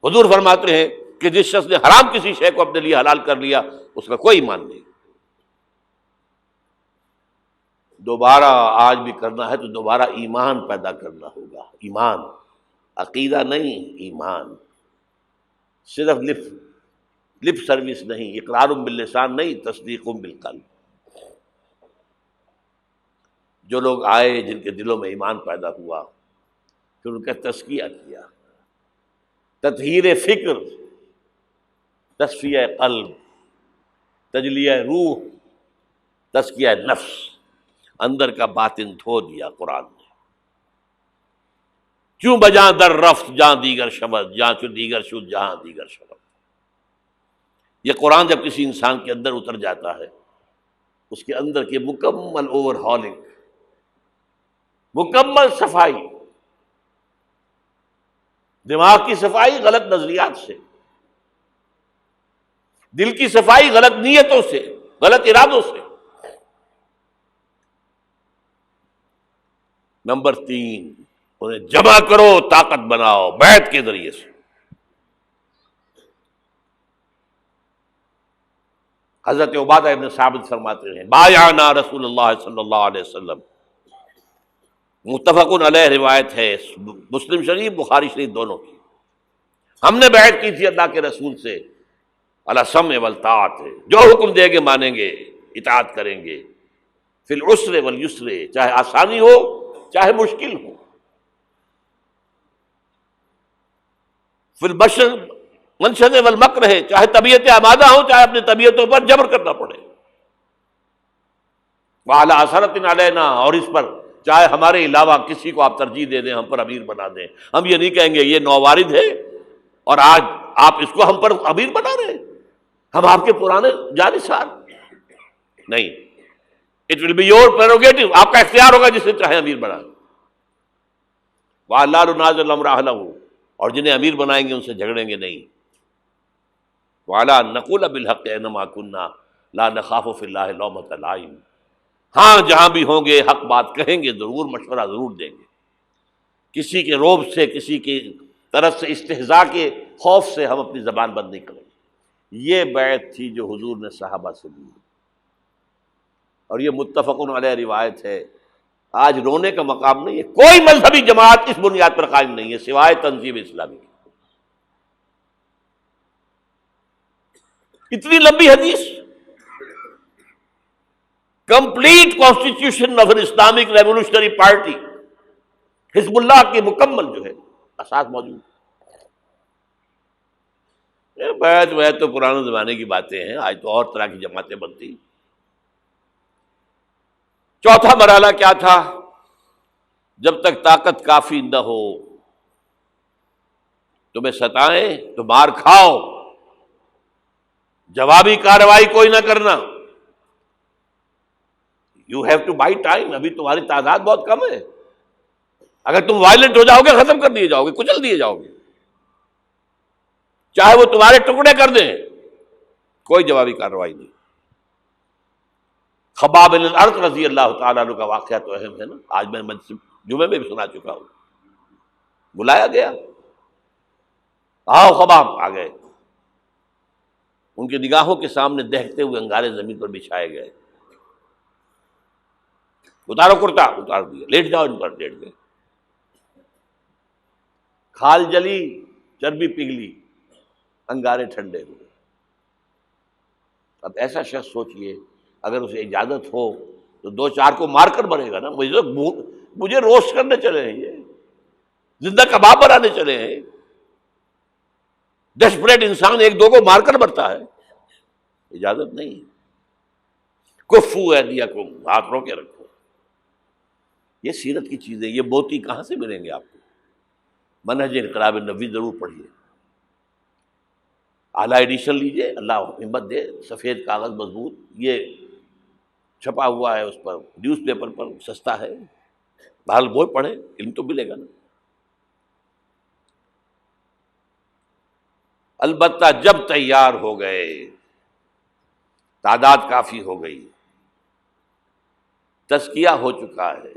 حضور فرماتے ہیں کہ جس شخص نے حرام کسی شے کو اپنے لیے حلال کر لیا اس کا کوئی ایمان نہیں. دوبارہ آج بھی کرنا ہے تو دوبارہ ایمان پیدا کرنا ہوگا. ایمان، عقیدہ نہیں، ایمان. صرف لپ سروس نہیں، اقرار باللسان نہیں، تصدیق بالقلب. جو لوگ آئے جن کے دلوں میں ایمان پیدا ہوا، پھر ان کا تزکیہ کیا، تطہیر فکر، تصفیہ قلب، تجلیہ روح، تزکیہ نفس، اندر کا باطن دھو دیا قرآن نے. کیوں بجاں در رفت جہاں دیگر شبد، جہاں چو دیگر شد جہاں دیگر شبد. یہ قرآن جب کسی انسان کے اندر اتر جاتا ہے، اس کے اندر کی مکمل اوور ہالنگ، مکمل صفائی، دماغ کی صفائی غلط نظریات سے، دل کی صفائی غلط نیتوں سے، غلط ارادوں سے. نمبر 3، انہیں جمع کرو، طاقت بناؤ بیعت کے ذریعے سے. حضرت عبادہ ابن ثابت فرماتے ہیں بایعنا رسول اللہ صلی اللہ علیہ وسلم، متفق علیہ روایت ہے، مسلم شریف بخاری شریف دونوں کی. ہم نے بیعت کی تھی اللہ کے رسول سے علی السمع والطاعت، جو حکم دیں گے مانیں گے، اطاعت کریں گے. فی العسر والیسر، چاہے آسانی ہو چاہے مشکل ہو. فی البشر منشد والمکر ہے، چاہے طبیعتیں آمادہ ہوں چاہے اپنی طبیعتوں پر جبر کرنا پڑے. وعلی اثرۃ علینا، اور اس پر چاہے ہمارے علاوہ کسی کو آپ ترجیح دے دیں، ہم پر امیر بنا دیں. ہم یہ نہیں کہیں گے یہ نووارد ہے اور آج آپ اس کو ہم پر امیر بنا رہے ہیں، ہم آپ کے پرانے جانثار نہیں. It will be your prerogative, آپ کا اختیار ہوگا جسے چاہے امیر بنا. وَأَلَّا نُنَازِعَ الْأَمْرَ أَهْلَهُ، اور جنہیں امیر بنائیں گے ان سے جھگڑیں گے نہیں. وَعَلَىٰ أَن نَّقُولَ بِالْحَقِّ أَيْنَمَا كُنَّا لَا نَخَافُ فِي اللَّهِ لَوْمَةَ لَائِمٍ. ہاں جہاں بھی ہوں گے حق بات کہیں گے، ضرور مشورہ ضرور دیں گے. کسی کے روب سے، کسی کی طرف سے استہزاء کے خوف سے ہم اپنی زبان بند نہیں کریں گے. یہ بیعت تھی جو حضور نے صحابہ سے لی، اور یہ متفق علیہ روایت ہے. آج رونے کا مقام نہیں ہے. کوئی مذہبی جماعت اس بنیاد پر قائم نہیں ہے سوائے تنظیم اسلامی کی. اتنی لمبی حدیث، complete constitution of an Islamic revolutionary party, حزب اللہ کی مکمل جو ہے اساس موجود. بیعت تو پرانے زمانے کی باتیں ہیں، آج تو اور طرح کی جماعتیں بنتی. چوتھا مرحلہ کیا تھا؟ جب تک طاقت کافی نہ ہو، تمہیں ستائیں تو مار کھاؤ، جوابی کارروائی کوئی نہ کرنا. You have to buy time. ابھی تمہاری تعداد بہت کم ہے، اگر تم وائلنٹ ہو جاؤ گے ختم کر دیے جاؤ گے، کچل دیے جاؤ گے. چاہے وہ تمہارے ٹکڑے کر دیں، کوئی جوابی کارروائی نہیں. خباب بن الارت رضی اللہ تعالیٰ عنہ کا واقعہ تو اہم ہے نا، آج میں جمعے میں بھی سنا چکا ہوں. بلایا گیا، آؤ خباب، آ گئے. ان کی نگاہوں کے سامنے دہتے ہوئے انگارے زمین پر بچھائے گئے. اتارو کرتا، اتار دیا. لیٹ جاؤ ان پر، لیٹ گئے. کھال جلی، چربی پگھلی، انگارے ٹھنڈے ہوئے. اب ایسا شخص سوچئے اگر اسے اجازت ہو تو 2-4 کو مار کر مرے گا نا. مجھے روسٹ کرنے چلے ہیں، یہ زندہ کباب بنانے چلے ہیں. ڈیسپریٹ انسان 1-2 کو مار کر مرتا ہے، اجازت نہیں. کفو ایدیکم، ہاتھ رو کے رکھو. یہ سیرت کی چیزیں، یہ موتی کہاں سے ملیں گے آپ کو؟ منہج انقلاب نبوی ضرور پڑھیے، اعلیٰ ایڈیشن لیجئے، اللہ ہمت دے. سفید کاغذ مضبوط، یہ چھپا ہوا ہے اس پر، نیوز پیپر پر سستا ہے. بہرحال وہ پڑھیں، علم تو ملے گا نا. البتہ جب تیار ہو گئے، تعداد کافی ہو گئی، تزکیہ ہو چکا ہے،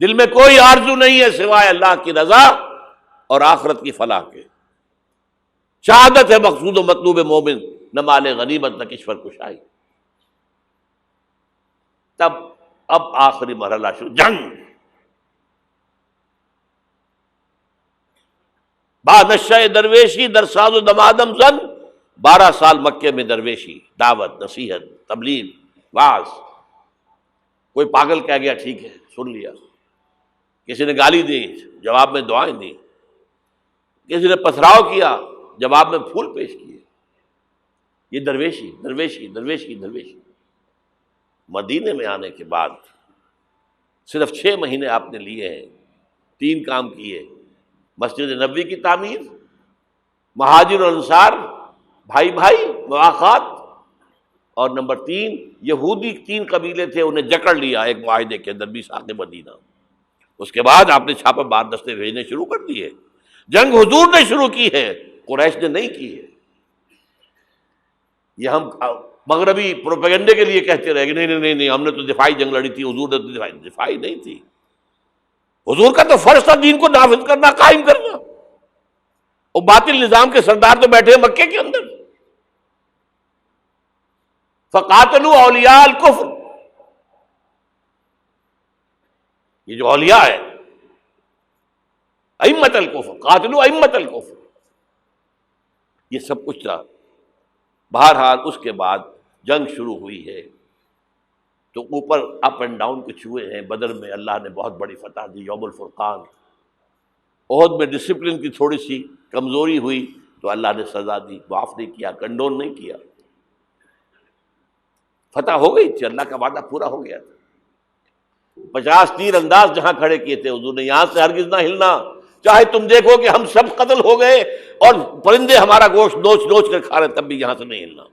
دل میں کوئی آرزو نہیں ہے سوائے اللہ کی رضا اور آخرت کی فلاح کے، شہادت ہے مقصود و مطلوب مومن، نہ مال غنیمت نہ کشور کشائی۔ تب اب آخری مرحلہ شروع، جنگ۔ با نشہ درویشی در ساز و دمادم زن، 12 سال مکے میں درویشی، دعوت، نصیحت، تبلیغ، وعظ۔ کوئی پاگل کہہ گیا ٹھیک ہے سن لیا، کسی نے گالی دی جواب میں دعائیں دی، کسی نے پتھراؤ کیا جواب میں پھول پیش کیے۔ یہ درویشی درویشی درویشی درویشی۔ مدینے میں آنے کے بعد صرف 6 مہینے آپ نے لیے ہیں، 3 کام کیے: مسجد نبوی کی تعمیر، مہاجر اور انصار بھائی بھائی مواخات، اور نمبر 3 یہودی 3 قبیلے تھے انہیں جکڑ لیا ایک معاہدے کے اندر میثاق مدینہ۔ اس کے بعد آپ نے چھاپہ مار دستے بھیجنے شروع کر دیے۔ جنگ حضور نے شروع کی ہے، قریش نے نہیں کی ہے۔ یہ ہم مغربی پروپیگنڈے کے لیے کہتے رہے کہ نہیں ہم نے تو دفاعی جنگ لڑی تھی، حضور نے تو دفاعی نہیں تھی۔ حضور کا تو فرض تھا دین کو نافذ کرنا، قائم کرنا۔ اور باطل نظام کے سردار تو بیٹھے ہیں مکے کے اندر۔ فقاتلوا اولیاء الکفر، یہ جو اولیاء ہے ائمۃ الکفر، قاتلوا ائمۃ الکفر، یہ سب کچھ تھا۔ بہرحال اس کے بعد جنگ شروع ہوئی ہے تو اوپر اپ اینڈ ڈاؤن کچھ ہوئے ہیں۔ بدر میں اللہ نے بہت بڑی فتح دی، یوم الفرقان۔ احد میں ڈسپلن کی تھوڑی سی کمزوری ہوئی تو اللہ نے سزا دی، معاف نہیں کیا، کنڈون نہیں کیا۔ فتح ہو گئی تھی، اللہ کا وعدہ پورا ہو گیا تھا۔ 50 تیر انداز جہاں کھڑے کیے تھے حضور نے، یہاں سے ہرگز نہ ہلنا، چاہے تم دیکھو کہ ہم سب قتل ہو گئے اور پرندے ہمارا گوشت نوچ نوچ کر کھا رہے، تب بھی یہاں سے نہیں ہلنا۔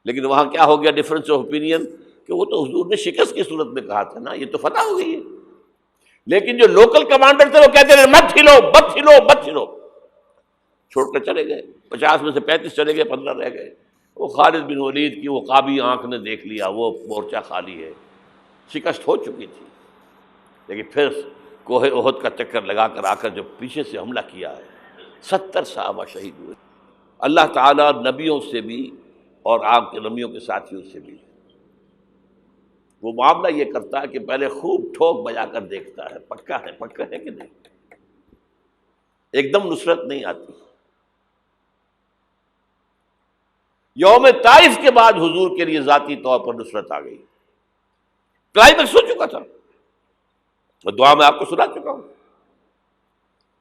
لیکن وہاں کیا ہو گیا ڈفرنس آف اوپینین کہ وہ تو حضور نے شکست کی صورت میں کہا تھا نا، یہ تو فتح ہو گئی ہے۔ لیکن جو لوکل کمانڈر تھے وہ کہتے رہے مت ہلو مت ہلو مت ہلو، چھوڑ کر چلے گئے۔ 50 میں سے 35 چلے گئے، 15 رہ گئے۔ وہ خالد بن ولید کی وہ قابی آنکھ نے دیکھ لیا وہ مورچہ خالی ہے، شکست ہو چکی تھی۔ لیکن پھر کوہ احد کا چکر لگا کر آ کر جو پیچھے سے حملہ کیا ہے، 70 صحابہ شہید ہوئے۔ اللہ تعالیٰ نبیوں سے بھی اور آپ کے نبیوں کے ساتھیوں سے بھی وہ معاملہ یہ کرتا ہے کہ پہلے خوب ٹھوک بجا کر دیکھتا ہے پکا ہے کہ نہیں۔ ایک دم نصرت نہیں آتی۔ یوم طائف کے بعد حضور کے لیے ذاتی طور پر نصرت آ گئی۔ کلائمیکس ہو چکا تھا، میں دعا میں آپ کو سنا چکا ہوں۔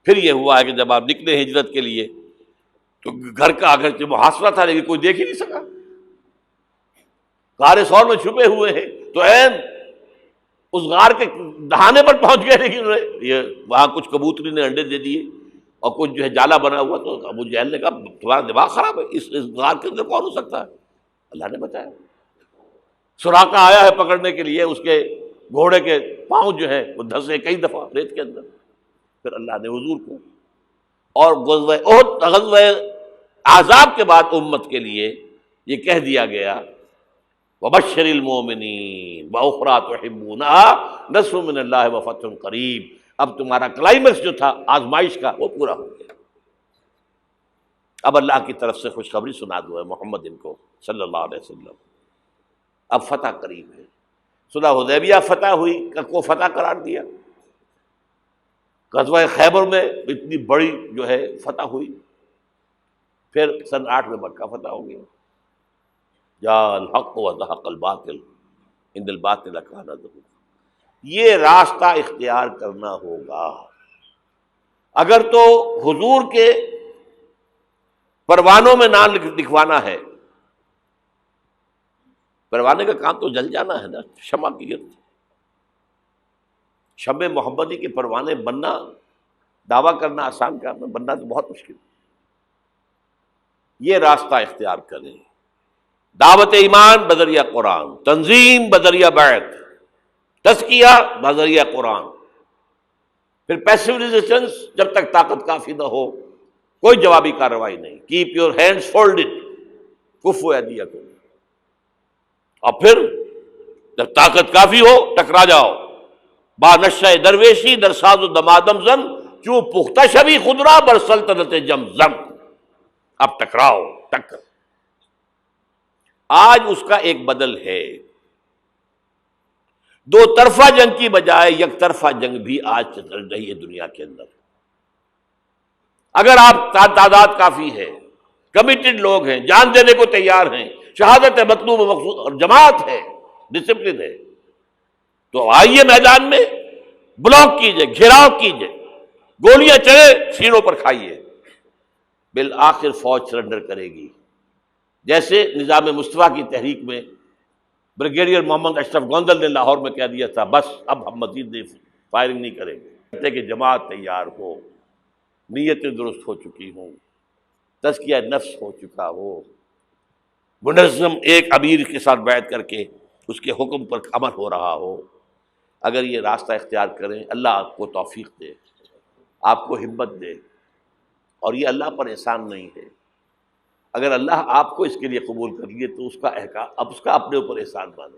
پھر یہ ہوا ہے کہ جب آپ نکلے ہجرت کے لیے تو گھر کا اگرچہ محاصرہ تھا لیکن کوئی دیکھ ہی نہیں سکا، غار ثور میں چھپے ہوئے ہیں تو عین اس غار کے دہانے پر پہنچ گئے، لیکن یہ وہاں کچھ کبوتری نے انڈے دے دیے اور کچھ جو ہے جالا بنا ہوا، تو ابو جہل نے کہا تمہارا دماغ خراب ہے، اس غار کے اندر کون ہو سکتا ہے؟ اللہ نے بتایا۔ سراقہ آیا ہے پکڑنے کے لیے، اس کے گھوڑے کے پاؤں جو ہے وہ دھسے کئی دفعہ ریت کے اندر۔ پھر اللہ نے حضور کو اور غزوہ احد، غزوہ احزاب کے بعد امت کے لیے یہ کہہ دیا گیا وبشر المؤمنین واخری تحبونها نصر من اللہ وفتح قریب۔ اب تمہارا کلائمیکس جو تھا آزمائش کا وہ پورا ہو گیا۔ اب اللہ کی طرف سے خوشخبری سنا دو ہے محمد ان کو صلی اللہ علیہ وسلم، اب فتح قریب ہے۔ صلح حدیبیہ فتح ہوئی کو فتح قرار دیا، غزوہ خیبر میں اتنی بڑی جو ہے فتح ہوئی، پھر سن 8 میں مکہ فتح ہو گیا۔ جاء الحق وزهق الباطل ان الباطل کان زہوقا۔ یہ راستہ اختیار کرنا ہوگا۔ اگر تو حضور کے پروانوں میں نام لکھوانا ہے، پروانے کا کام تو جل جانا ہے نا، شمع کی گرد، شمع محمدی کے پروانے بننا، دعویٰ کرنا آسان کام ہے، بننا تو بہت مشکل۔ یہ راستہ اختیار کریں، دعوت ایمان بذریعہ قرآن، تنظیم بذریعہ بیعت، تزکیہ بذریعہ قرآن، پھر پیسو ریزسٹنس جب تک طاقت کافی نہ ہو کوئی جوابی کارروائی نہیں، کیپ یور ہینڈز فولڈڈ، کفوا ایدیکم، اور پھر جب طاقت کافی ہو ٹکرا جاؤ۔ با نشہ درویشی در ساز و دمادم زن چوں پختہ شبی خدرا بر سلطنت جمزم۔ اب ٹکراؤ، ٹکر۔ آج اس کا ایک بدل ہے، دو طرفہ جنگ کی بجائے یک طرفہ جنگ بھی آج چل رہی ہے دنیا کے اندر۔ اگر آپ تعداد کافی ہے، کمیٹڈ لوگ ہیں، جان دینے کو تیار ہیں، شہادت مطلوب و مقصود اور جماعت ہے، ڈسپلن ہے، تو آئیے میدان میں، بلاک کیجئے، گھیراؤ کیجئے، گولیاں چلے سینوں پر کھائیے، بالآخر فوج سرنڈر کرے گی۔ جیسے نظام مصطفیٰ کی تحریک میں بریگیڈیئر محمد اشرف گوندل نے لاہور میں کہہ دیا تھا، بس اب ہم مزید فائرنگ نہیں کریں گے، کہتے کہ جماعت تیار ہو، نیتیں درست ہو چکی ہوں، تزکیہ نفس ہو چکا ہو، منظم ایک امیر کے ساتھ بیعت کر کے اس کے حکم پر عمل ہو رہا ہو۔ اگر یہ راستہ اختیار کریں، اللہ آپ کو توفیق دے، آپ کو ہمت دے، اور یہ اللہ پر احسان نہیں ہے۔ اگر اللہ آپ کو اس کے لیے قبول کر لیے تو اس کا احکام، اب اس کا اپنے اوپر احسان مانو۔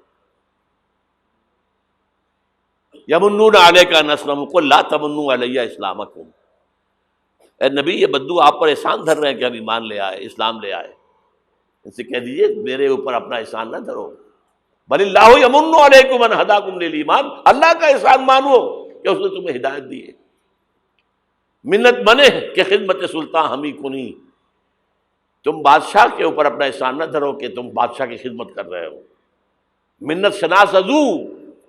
یمنون علیک ان اسلموا قل لا تمنوا علی اسلامکم، اے نبی یہ بدو آپ پر احسان دھر رہے ہیں کہ ہم ایمان لے آئے، اسلام لے آئے، ان سے کہہ دیجیے میرے اوپر اپنا احسان نہ دھرو، بل اللہ یمن علیکم ان ہداکم للایمان، اللہ کا احسان مانو کہ اس نے تمہیں ہدایت دی ہے۔ منت بنے کہ خدمت سلطان ہمیں کنی، تم بادشاہ کے اوپر اپنا احسان نہ دھرو کہ تم بادشاہ کی خدمت کر رہے ہو۔ منت شناس ازو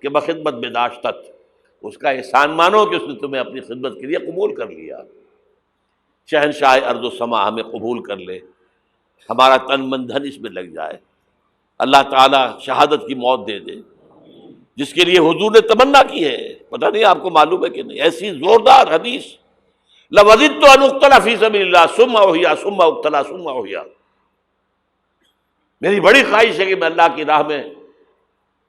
کہ بخدمت بداشتت، اس کا احسان مانو کہ اس نے تمہیں اپنی خدمت کے لیے قبول کر لیا۔ شہنشاہ ارض و سما ہمیں قبول کر لے، ہمارا تن من دھن اس میں لگ جائے، اللہ تعالیٰ شہادت کی موت دے دے، جس کے لیے حضور نے تمنا کی ہے۔ پتہ نہیں آپ کو معلوم ہے کہ نہیں، ایسی زوردار حدیث، لَوَدِدتُّ أَنْ أُقْتَلَ فِي سَبِيلِ اللَّهِ ثُمَّ أُحْيَا ثُمَّ أُقْتَلَ ثُمَّ أُحْيَا، میری بڑی خواہش ہے کہ میں اللہ کی راہ میں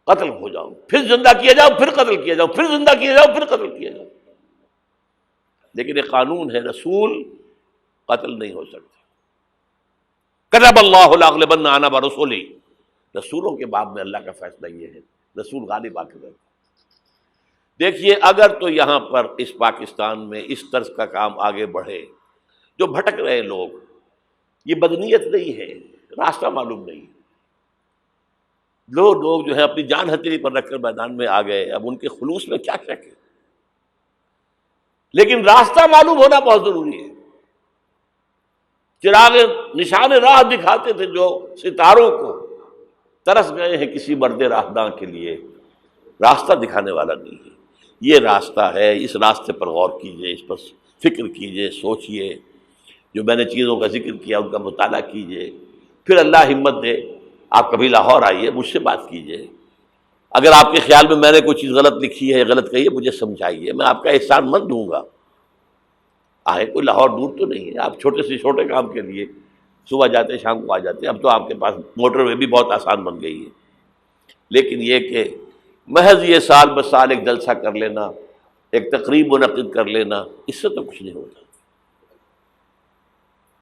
قتل ہو جاؤں، پھر زندہ کیا جاؤں، پھر قتل کیا جاؤں، پھر زندہ کیا جاؤں، پھر قتل کیا جاؤں۔ لیکن ایک قانون ہے، رسول قتل نہیں ہو سکتا۔ كتب اللہ لأغلبن أنا ورسلی، رسولوں کے باب میں اللہ کا فیصلہ یہ ہے، رسول غالب آ کے رہتے۔ دیکھیے اگر تو یہاں پر اس پاکستان میں اس طرز کا کام آگے بڑھے، جو بھٹک رہے لوگ، یہ بدنیت نہیں ہے، راستہ معلوم نہیں، لوگ جو ہیں اپنی جان ہتھیلی پر رکھ کر میدان میں آ گئے، اب ان کے خلوص میں کیا شک ہے، لیکن راستہ معلوم ہونا بہت ضروری ہے۔ چراغ نشان راہ دکھاتے تھے جو ستاروں کو، ترس گئے ہیں کسی مرد راہداں کے لیے، راستہ دکھانے والا نہیں ہے۔ یہ راستہ ہے، اس راستے پر غور کیجئے، اس پر فکر کیجئے، سوچئے، جو میں نے چیزوں کا ذکر کیا ان کا مطالعہ کیجئے، پھر اللہ ہمت دے، آپ کبھی لاہور آئیے، مجھ سے بات کیجئے، اگر آپ کے خیال میں نے کوئی چیز غلط لکھی ہے، غلط کہی ہے، مجھے سمجھائیے، میں آپ کا احسان مند ہوں گا۔ آئے، کوئی لاہور دور تو نہیں ہے، آپ چھوٹے سے چھوٹے کام کے لیے صبح جاتے شام کو آ جاتے، اب تو آپ کے پاس موٹر وے بھی بہت آسان بن گئی ہے۔ لیکن یہ کہ محض یہ سال بہ سال ایک جلسہ کر لینا، ایک تقریب منعقد کر لینا، اس سے تو کچھ نہیں ہوتا۔